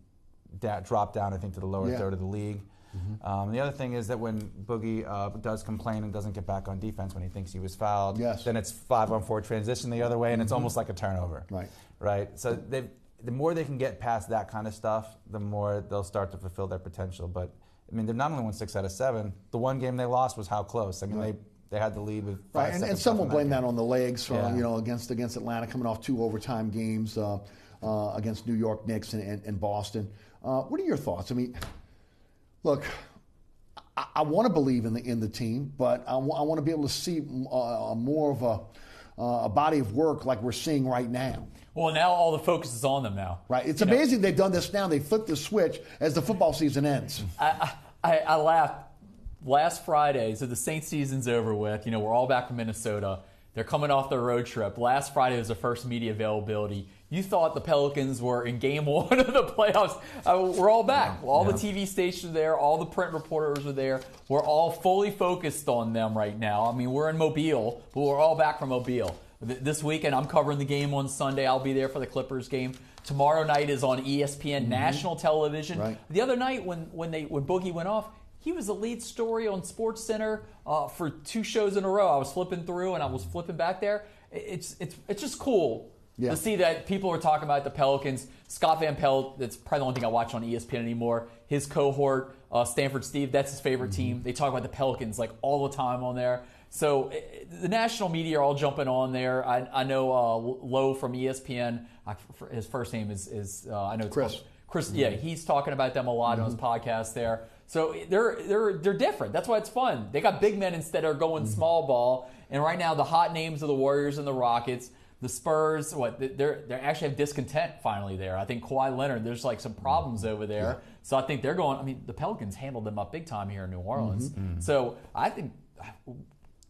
drop down, I think, to the lower third of the league. The other thing is that when Boogie does complain and doesn't get back on defense when he thinks he was fouled, then it's 5-on-4 transition the other way, and it's almost like a turnover. Right. So the more they can get past that kind of stuff, the more they'll start to fulfill their potential. But I mean, they've not only won 6 out of 7. The one game they lost was how close. I mean, they had the lead with 5 right, seconds and some will left in blame game. that on the legs, Yeah. against Atlanta, coming off 2 overtime games against New York Knicks and Boston. What are your thoughts? I mean, look, I want to believe in the team, but I want to be able to see more of a body of work like we're seeing right now. Well, now all the focus is on them now. Right. It's amazing they've done this now. They flipped the switch as the football season ends. I laughed. Last Friday, so the Saints season's over with. We're all back from Minnesota. They're coming off their road trip. Last Friday was the first media availability. You thought the Pelicans were in game 1 of the playoffs. We're all back. All the TV stations are there. All the print reporters are there. We're all fully focused on them right now. I mean, we're in Mobile, but we're all back from Mobile. This weekend, I'm covering the game on Sunday. I'll be there for the Clippers game. Tomorrow night is on ESPN national television. Right. The other night when Boogie went off, he was the lead story on SportsCenter for 2 shows in a row. I was flipping through and I was flipping back there. It's just cool to see that people are talking about the Pelicans. Scott Van Pelt, that's probably the only thing I watch on ESPN anymore. His cohort, Stanford Steve, that's his favorite team. They talk about the Pelicans like all the time on there. So the national media are all jumping on there. I know Lowe from ESPN. His first name is I know it's Chris. Chris, yeah, he's talking about them a lot on his podcast there. So they're different. That's why it's fun. They got big men instead of going small ball. And right now, the hot names are the Warriors and the Rockets. The Spurs, they actually have discontent finally there. I think Kawhi Leonard, there's like some problems over there. Yeah. So I think they're going. I mean, the Pelicans handled them up big time here in New Orleans. So I think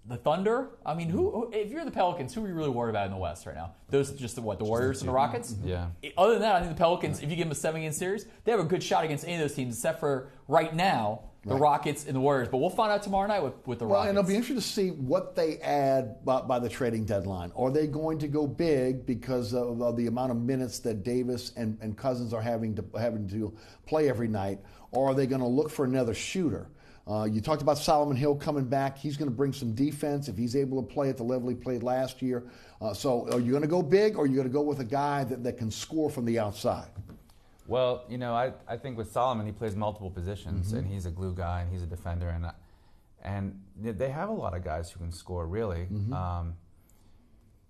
the Thunder. I mean, who? If you're the Pelicans, who are you really worried about in the West right now? Those just the Warriors and the Rockets. Yeah. Other than that, I think the Pelicans, if you give them a 7-game series, they have a good shot against any of those teams, except for right now the Rockets and the Warriors. But we'll find out tomorrow night with the Rockets. And it'll be interesting to see what they add by the trading deadline. Are they going to go big because of the amount of minutes that Davis and Cousins are having to play every night, or are they going to look for another shooter? You talked about Solomon Hill coming back. He's going to bring some defense if he's able to play at the level he played last year. So are you going to go big, or are you going to go with a guy that can score from the outside? Well, I think with Solomon, he plays multiple positions, and he's a glue guy, and he's a defender, and they have a lot of guys who can score, really.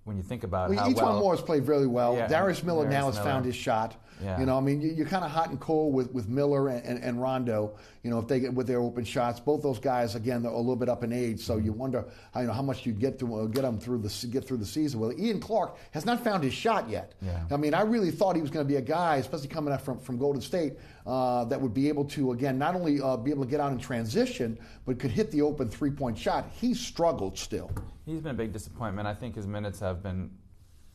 When you think about how Each one more has played really well. Yeah, Darius Miller Darius now has Miller. found his shot. Yeah. You're kind of hot and cold with Miller and Rondo. If they get with their open shots, both those guys again they're a little bit up in age. So you wonder how much you get them through the season. Well, Ian Clark has not found his shot yet. Yeah. I mean, I really thought he was going to be a guy, especially coming out from Golden State, that would be able to again not only be able to get out in transition, but could hit the open 3-point shot. He's struggled still. He's been a big disappointment. I think his minutes have been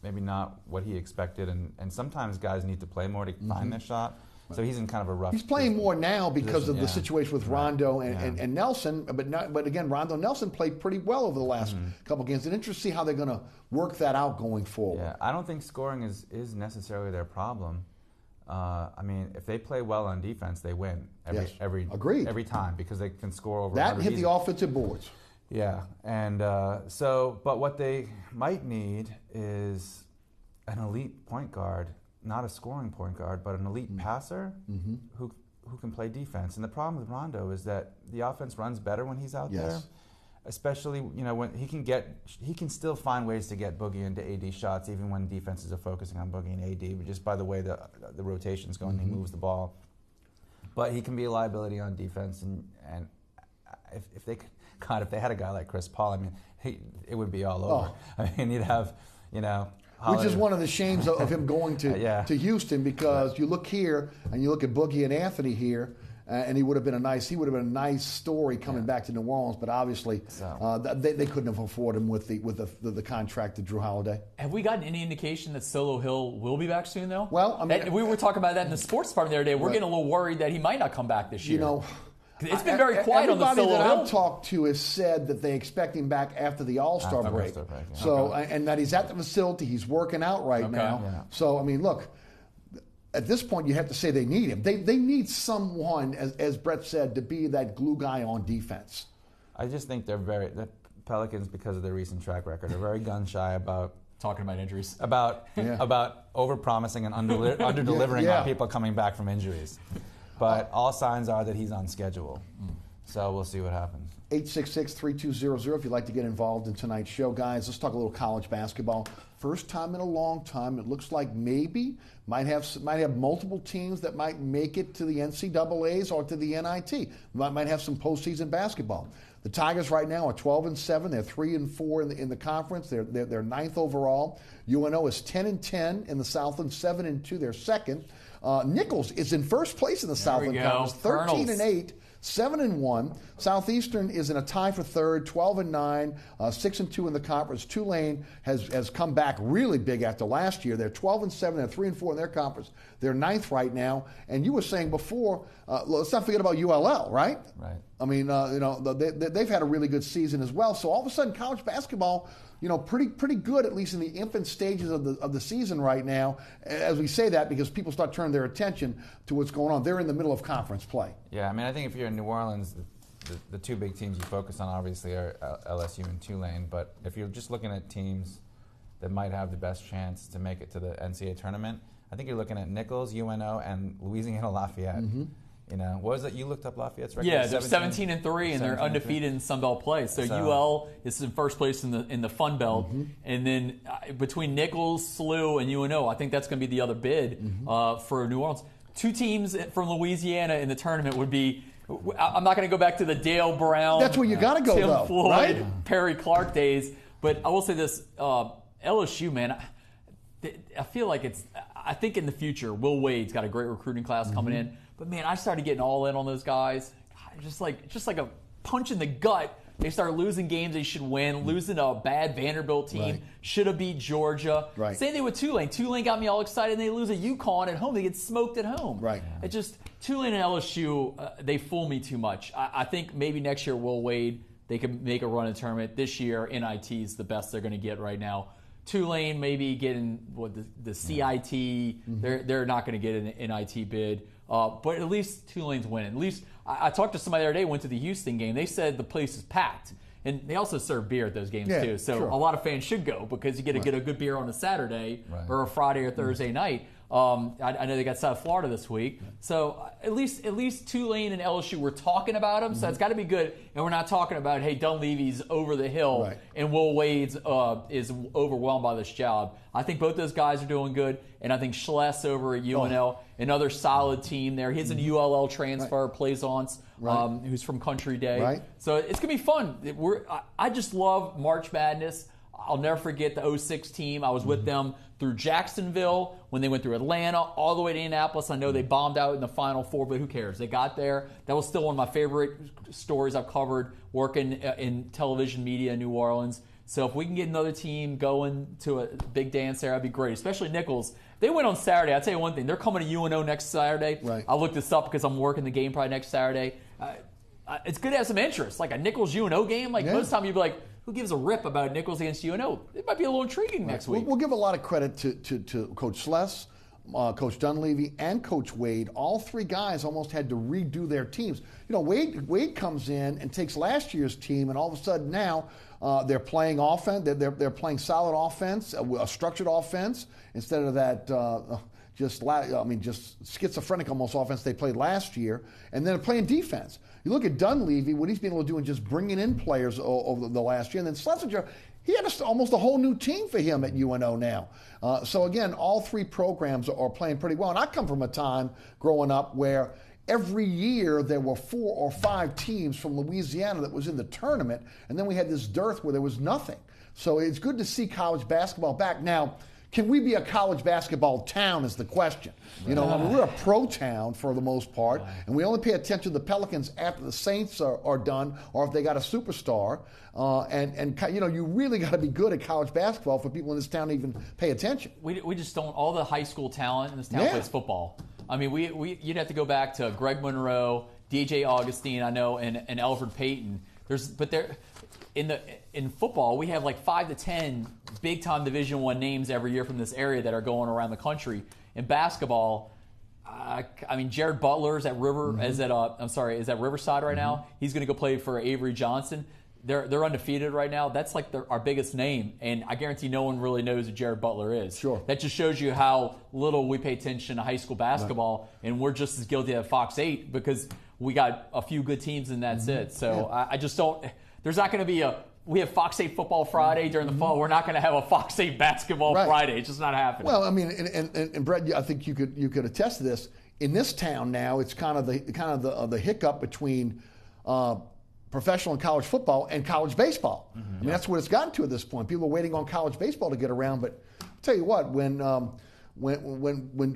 maybe not what he expected, and sometimes guys need to play more to find their shot. So he's in kind of a rough. He's playing more now because of the yeah. situation with Rondo and Nelson, but again, Rondo and Nelson played pretty well over the last couple games. It's interesting to see how they're going to work that out going forward. Yeah, I don't think scoring is necessarily their problem. I mean, if they play well on defense, they win every time because they can score over. That hit easy. the offensive boards. Yeah, and but what they might need is an elite point guard, not a scoring point guard, but an elite passer who can play defense. And the problem with Rondo is that the offense runs better when he's out there, especially when he can still find ways to get Boogie into AD shots, even when defenses are focusing on Boogie and AD, but just by the way the rotation's going, he moves the ball. But he can be a liability on defense, and if they had a guy like Chris Paul, I mean, it would be all over. I mean, you'd have, which is one of the shames of him going to Houston, because you look here and you look at Boogie and Anthony here, and he would have been a nice story coming back to New Orleans, but obviously they couldn't have afforded him with the contract to Drew Holiday. Have we gotten any indication that Solo Hill will be back soon, though? Well, I mean, we were talking about that in the sports department the other day. We're getting a little worried that he might not come back this year. It's been very quiet on the Solo Hill. Everybody that I've talked to has said that they expect him back after the All-Star break. So, and that he's at the facility, he's working out right now. Yeah. So, I mean, look, at this point, you have to say they need him. They need someone, as Brett said, to be that glue guy on defense. I just think the Pelicans, because of their recent track record, are very gun-shy about talking about injuries, about over-promising and under-delivering on people coming back from injuries. But all signs are that he's on schedule. So we'll see what happens. 866-3200 if you'd like to get involved in tonight's show. Guys, let's talk a little college basketball. First time in a long time, it looks like maybe might have multiple teams that might make it to the NCAAs or to the NIT. Might have some postseason basketball. The Tigers right now are 12-7. They're 3-4 in the conference. They're ninth overall. UNO is 10-10 in the Southland, 7-2. They're second. Nichols is in first place in the Southland Conference, 13-8. 7-1. Southeastern is in a tie for third, 12-9, 6-2 in the conference. Tulane has come back really big after last year. They're 12-7. They're 3-4 in their conference. They're ninth right now. And you were saying before, let's not forget about ULL, right? Right. I mean, they've had a really good season as well. So all of a sudden, college basketball, pretty good, at least in the infant stages of the season right now. As we say that, because people start turning their attention to what's going on. They're in the middle of conference play. Yeah, I mean, I think if you're in New Orleans, the two big teams you focus on obviously are LSU and Tulane. But if you're just looking at teams that might have the best chance to make it to the NCAA tournament, I think you're looking at Nichols, UNO, and Louisiana Lafayette. Mm-hmm. What was it? You looked up Lafayette's record? Yeah, they're 17-3, and they're undefeated in Sun Belt play. So UL is in first place in the Fun Belt, and then between Nichols, SLU, and UNO, I think that's going to be the other bid for New Orleans. Two teams from Louisiana in the tournament would be. I'm not going to go back to the Dale Brown. That's where you got to go, Tim though, Floyd, right? Perry Clark days. But I will say this: LSU, man. I feel like I think in the future, Will Wade's got a great recruiting class coming in. But man, I started getting all in on those guys. Just like a punch in the gut. They start losing games they should win, losing a bad Vanderbilt team, should have beat Georgia. Right. Same thing with Tulane. Tulane got me all excited, and they lose at UConn at home. They get smoked at home. Right. It just Tulane and LSU, they fool me too much. I think maybe next year Will Wade, they can make a run in the tournament. This year, NIT is the best they're going to get right now. Tulane maybe getting the CIT. They're not going to get an NIT bid. But at least Tulane's winning. At least I talked to somebody the other day, went to the Houston game. They said the place is packed. And they also serve beer at those games too. So a lot of fans should go because you get to get a good beer on a Saturday or a Friday or Thursday night. I know they got South Florida this week. So at least Tulane and LSU, we're talking about them. So it's got to be good. And we're not talking about, hey, Dunleavy's over the hill and Will Wade's is overwhelmed by this job. I think both those guys are doing good. And I think Schless over at UNL, another solid team there. He's an ULL transfer, Plaisance, who's from Country Day. Right. So it's going to be fun. I just love March Madness. I'll never forget the 06 team. I was with them through Jacksonville, when they went through Atlanta, all the way to Indianapolis. I know they bombed out in the Final Four, but who cares? They got there. That was still one of my favorite stories I've covered working in television media in New Orleans. So if we can get another team going to a big dance there, that'd be great, especially Nichols. They went on Saturday. I'll tell you one thing. They're coming to UNO next Saturday. Right. I'll look this up because I'm working the game probably next Saturday. It's good to have some interest. Like a Nichols-UNO game, most of the time you'd be like, who gives a rip about Nichols against UNO? It might be a little intriguing next week. We'll give a lot of credit to Coach Schless, Coach Dunleavy, and Coach Wade. All three guys almost had to redo their teams. Wade comes in and takes last year's team, and all of a sudden now they're playing offense. They're playing solid offense, a structured offense, instead of that just schizophrenic almost offense they played last year, and then playing defense. You look at Dunleavy, what he's been able to do in just bringing in players over the last year, and then Schlesinger, he had almost a whole new team for him at UNO now. So again, all three programs are playing pretty well. And I come from a time growing up where every year there were 4 or 5 teams from Louisiana that was in the tournament, and then we had this dearth where there was nothing. So it's good to see college basketball back. Now, can we be a college basketball town is the question. We're a pro town for the most part, and we only pay attention to the Pelicans after the Saints are done or if they got a superstar. You really got to be good at college basketball for people in this town to even pay attention. We just don't. All the high school talent in this town plays football. I mean, you'd have to go back to Greg Monroe, DJ Augustine, I know, and Alfred Payton. In football, we have like 5 to 10 big-time Division I names every year from this area that are going around the country. In basketball, Jared Butler's at is at Riverside right now. He's going to go play for Avery Johnson. They're undefeated right now. That's like our biggest name, and I guarantee no one really knows who Jared Butler is. Sure. That just shows you how little we pay attention to high school basketball, and we're just as guilty at Fox 8 because we got a few good teams and that's it. So I just don't. There's not going to be we have Fox 8 Football Friday during the fall. We're not going to have a Fox 8 Basketball Friday. It's just not happening. Well, I mean, and Brett, I think you could attest to this. In this town now, it's kind of the hiccup between professional and college football and college baseball. I mean, that's what it's gotten to at this point. People are waiting on college baseball to get around. But I'll tell you what, when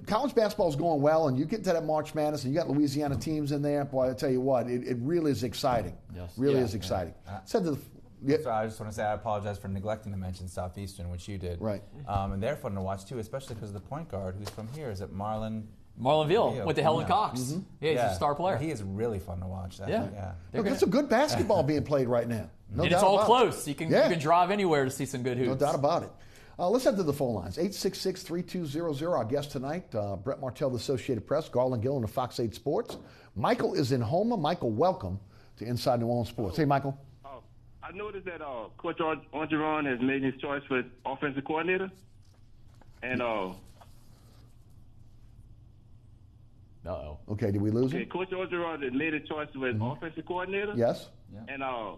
college basketball is going well and you get to that March Madness and you got Louisiana teams in there, boy, I tell you what, it really is exciting. Yes. Really is exciting. So I just want to say I apologize for neglecting to mention Southeastern, which you did. Right. And they're fun to watch too, especially because the point guard who's from here is at Marlon Veal with the Helen Cox. Yeah, he's a star player. He is really fun to watch. Look, there's some good basketball being played right now. No and doubt it's all about close. It. You can drive anywhere to see some good hoops. No doubt about it. Let's head to the phone lines. 866-3200. Our guest tonight, Brett Martel of the Associated Press, Garland, Gillen of Fox 8 Sports. Michael is in Houma. Michael, welcome to Inside New Orleans Sports. Hey, Michael. I noticed that Coach Orgeron has made his choice for offensive coordinator. And Okay, did we lose him? Coach Orgeron has made his choice with offensive coordinator. Yes. Yeah. And a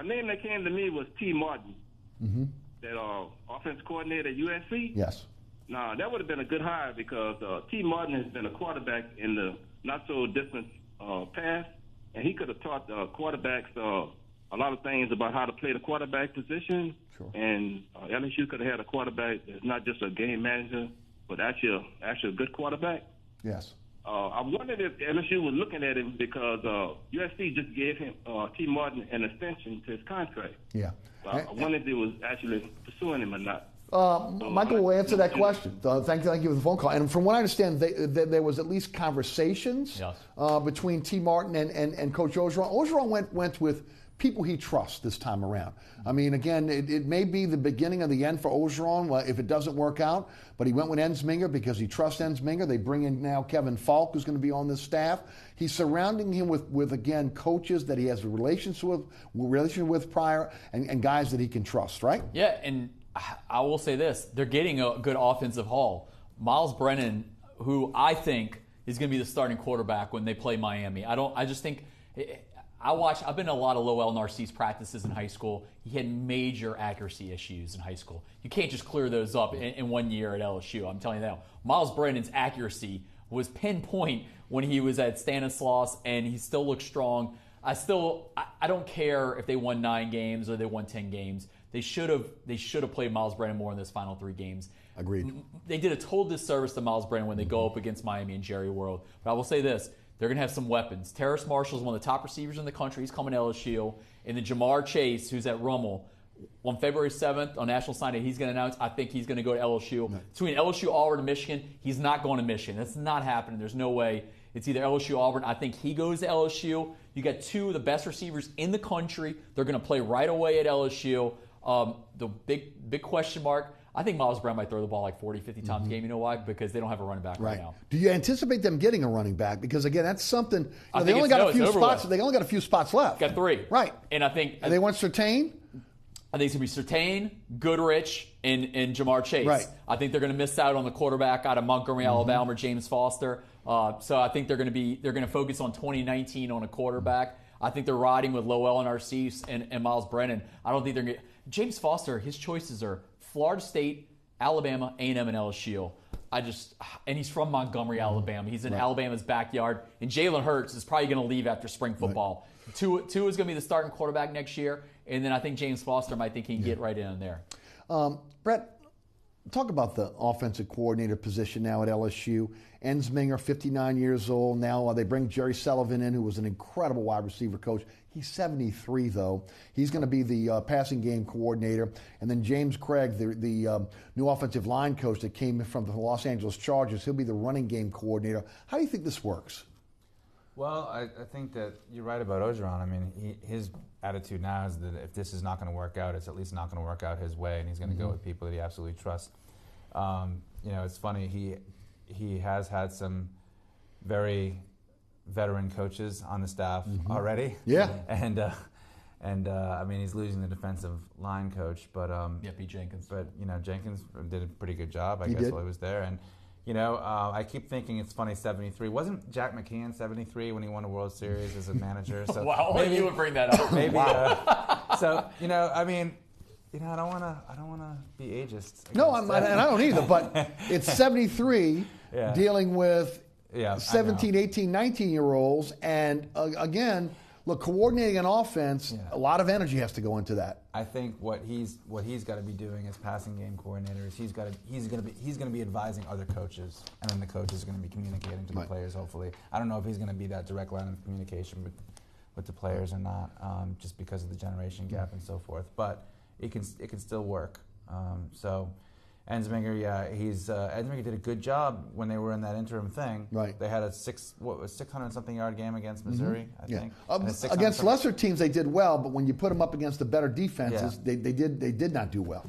name that came to me was T. Martin. That offensive coordinator at USC. Yes. Now, that would have been a good hire because T. Martin has been a quarterback in the not-so-distant past, and he could have taught quarterbacks a lot of things about how to play the quarterback position. Sure. And LSU could have had a quarterback that's not just a game manager, but actually a good quarterback. Yes. I wondered if LSU was looking at him because USC just gave him T. Martin an extension to his contract. Yeah. I wondered if they was actually pursuing him or not. Michael will answer that question. Thank you for the phone call. And from what I understand, there was at least conversations between T. Martin and Coach Orgeron. Orgeron went with people he trusts this time around. I mean, again, it may be the beginning of the end for Orgeron if it doesn't work out, but he went with Ensminger because he trusts Ensminger. They bring in now Kevin Falk, who's going to be on this staff. He's surrounding him with again, coaches that he has a relationship with prior and guys that he can trust, right? Yeah, and I will say this. They're getting a good offensive haul. Miles Brennan, who I think is going to be the starting quarterback when they play Miami. I've been to a lot of Lowell Narcisse practices in high school. He had major accuracy issues in high school. You can't just clear those up in 1 year at LSU. I'm telling you that. Miles Brennan's accuracy was pinpoint when he was at Stanislaus, and he still looks strong. I don't care if they won 9 games or they won 10 games. They should have played Miles Brennan more in those final 3 games. Agreed. They did a total disservice to Miles Brennan when they go up against Miami and Jerry World. But I will say this. They're going to have some weapons. Terrace Marshall is one of the top receivers in the country. He's coming to LSU. And then Jamar Chase, who's at Rummel, on February 7th on National Sign Day, he's going to announce, I think he's going to go to LSU. No. Between LSU, Auburn, and Michigan, he's not going to Michigan. That's not happening. There's no way. It's either LSU, Auburn. I think he goes to LSU. You got 2 of the best receivers in the country. They're going to play right away at LSU. The big question mark, I think Miles Brown might throw the ball like 40, 50 times a game. You know why? Because they don't have a running back right now. Do you anticipate them getting a running back? Because again, that's something. They only got a few spots. They only got a few spots left. Got 3. Right. And I think they want Surtain. I think it's going to be Surtain, Goodrich, and Jamar Chase. Right. I think they're going to miss out on the quarterback out of Montgomery, Alabama, James Foster. So I think they're going to focus on 2019 on a quarterback. I think they're riding with Lowell and Narcisse and Miles Brennan. I don't think they're going to. James Foster, his choices are Florida State, Alabama, A&M, and LSU. And he's from Montgomery, Alabama. He's in Alabama's backyard. And Jalen Hurts is probably going to leave after spring football. Right. Tua is going to be the starting quarterback next year. And then I think James Foster might think he can get right in there. Brett, talk about the offensive coordinator position now at LSU. Ensminger, 59 years old now. They bring Jerry Sullivan in, who was an incredible wide receiver coach. He's 73, though. He's going to be the passing game coordinator. And then James Craig, the new offensive line coach that came from the Los Angeles Chargers, he'll be the running game coordinator. How do you think this works? Well, I think that you're right about Orgeron. I mean, his attitude now is that if this is not going to work out, it's at least not going to work out his way, and he's going to go with people that he absolutely trusts. It's funny. He has had some very veteran coaches on the staff already. Yeah. And I mean, he's losing the defensive line coach, but Pete Jenkins. But Jenkins did a pretty good job, I guess, while he was there. And I keep thinking it's funny, 73. Wasn't Jack McKeon 73 when he won a World Series as a manager? So wow, maybe you would bring that up. Maybe. Wow. So, I don't want to be ageist. No, and I don't either, but it's 73 dealing with 17, 18, 19-year-olds. And again, look, coordinating an offense, a lot of energy has to go into that. I think what he's got to be doing as passing game coordinators, he's going to be advising other coaches, and then the coaches are going to be communicating to the players. Hopefully, I don't know if he's going to be that direct line of communication with the players or not, just because of the generation gap and so forth. But it can still work. So Ensminger, Ensminger did a good job when they were in that interim thing. Right. They had a 600-something yard game against Missouri, I think. Against lesser teams, they did well, but when you put them up against the better defenses, they did not do well.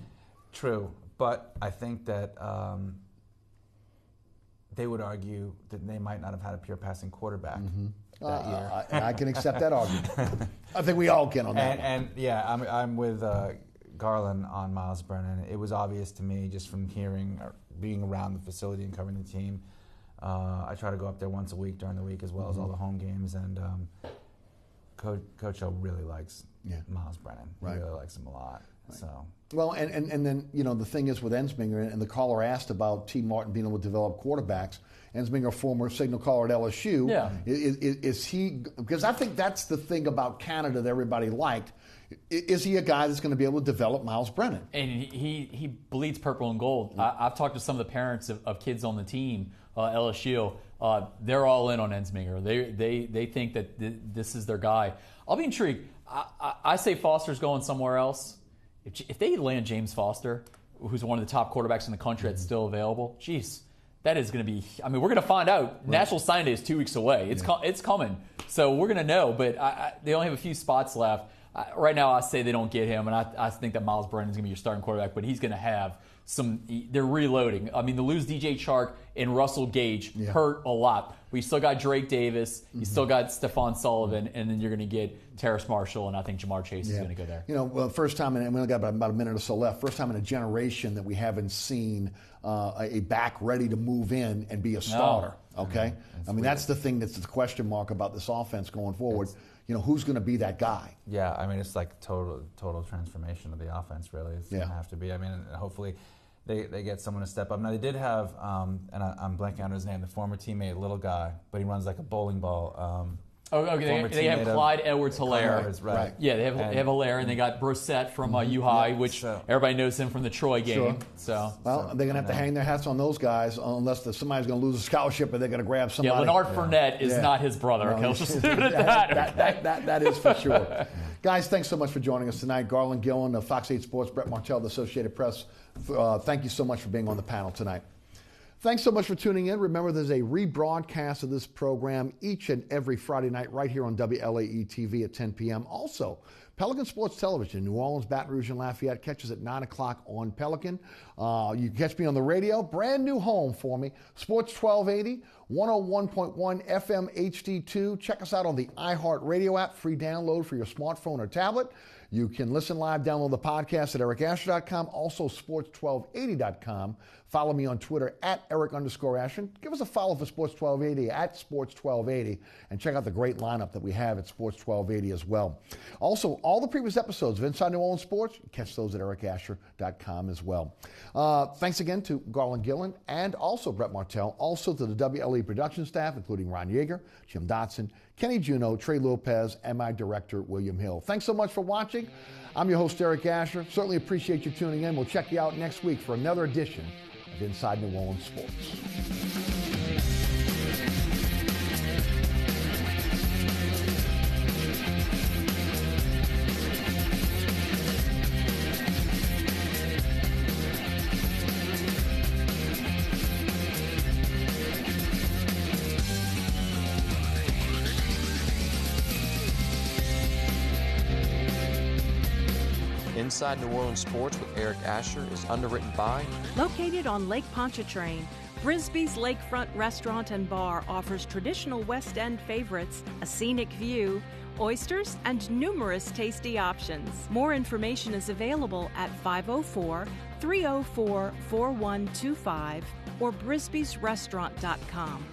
True, but I think that they would argue that they might not have had a pure passing quarterback that year. I can accept that argument. I think we all can on that. I'm with Garland on Miles Brennan. It was obvious to me just from hearing or being around the facility and covering the team. I try to go up there once a week during the week as well as all the home games, and Coach O really likes Miles Brennan. He really likes him a lot. Right. So well, and then the thing is with Ensminger, and the caller asked about T. Martin being able to develop quarterbacks. Ensminger, former signal caller at LSU, is he? Because I think that's the thing about Canada that everybody liked. Is he a guy that's going to be able to develop Miles Brennan? And he bleeds purple and gold. I've talked to some of the parents of kids on the team, LSU. They're all in on Ensminger. They think that this is their guy. I'll be intrigued. I say Foster's going somewhere else. If they land James Foster, who's one of the top quarterbacks in the country that's still available, geez, that is going to be. I mean, we're going to find out. Right. National Signing Day is 2 weeks away. It's coming, so we're going to know. But they only have a few spots left. Right now, I say they don't get him, and I think that Miles Brennan is going to be your starting quarterback, but he's going to have some. They're reloading. I mean, to lose DJ Chark and Russell Gage hurt a lot. We still got Drake Davis, you still got Stephon Sullivan, and then you're going to get Terrace Marshall, and I think Jamar Chase is going to go there. Well, first time, and we only got about a minute or so left, first time in a generation that we haven't seen a back ready to move in and be a starter. No. Okay? I mean, that's the thing that's the question mark about this offense going forward. Who's going to be that guy? Yeah, I mean, it's like total transformation of the offense, really. It's going to have to be. I mean, hopefully they get someone to step up. Now, they did have, and I'm blanking on his name, the former teammate, little guy, but he runs like a bowling ball. They have Clyde Edwards-Hilaire. Right. Yeah, they have Hilaire, and they got Brissett from U-High, which everybody knows him from the Troy game. Sure. They're going to have to hang their hats on those guys unless somebody's going to lose a scholarship or they're going to grab somebody. Yeah, Leonard Fournette is not his brother. Okay, let's just leave it at that. That is for sure. Guys, thanks so much for joining us tonight. Garland, Gillen of Fox 8 Sports, Brett Martel, the Associated Press. Thank you so much for being on the panel tonight. Thanks so much for tuning in. Remember, there's a rebroadcast of this program each and every Friday night right here on WLAE-TV at 10 p.m. Also, Pelican Sports Television, New Orleans, Baton Rouge, and Lafayette catches at 9 o'clock on Pelican. You can catch me on the radio, brand new home for me, Sports 1280, 101.1 FM HD2. Check us out on the iHeartRadio app, free download for your smartphone or tablet. You can listen live, download the podcast at ericasher.com, also sports1280.com. Follow me on Twitter at Eric_Asher. Give us a follow for Sports 1280 at Sports 1280, and check out the great lineup that we have at Sports 1280 as well. Also, all the previous episodes of Inside New Orleans Sports, you catch those at ericasher.com as well. Thanks again to Garland Gillen and also Brett Martel, also to the WLE production staff, including Ron Yeager, Jim Dotson, Kenny Juno, Trey Lopez, and my director, William Hill. Thanks so much for watching. I'm your host, Eric Asher. Certainly appreciate you tuning in. We'll check you out next week for another edition of Inside New Orleans Sports. Inside New Orleans Sports with Eric Asher is underwritten by... Located on Lake Pontchartrain, Frisbee's Lakefront Restaurant and Bar offers traditional West End favorites, a scenic view, oysters, and numerous tasty options. More information is available at 504-304-4125 or brisbysrestaurant.com.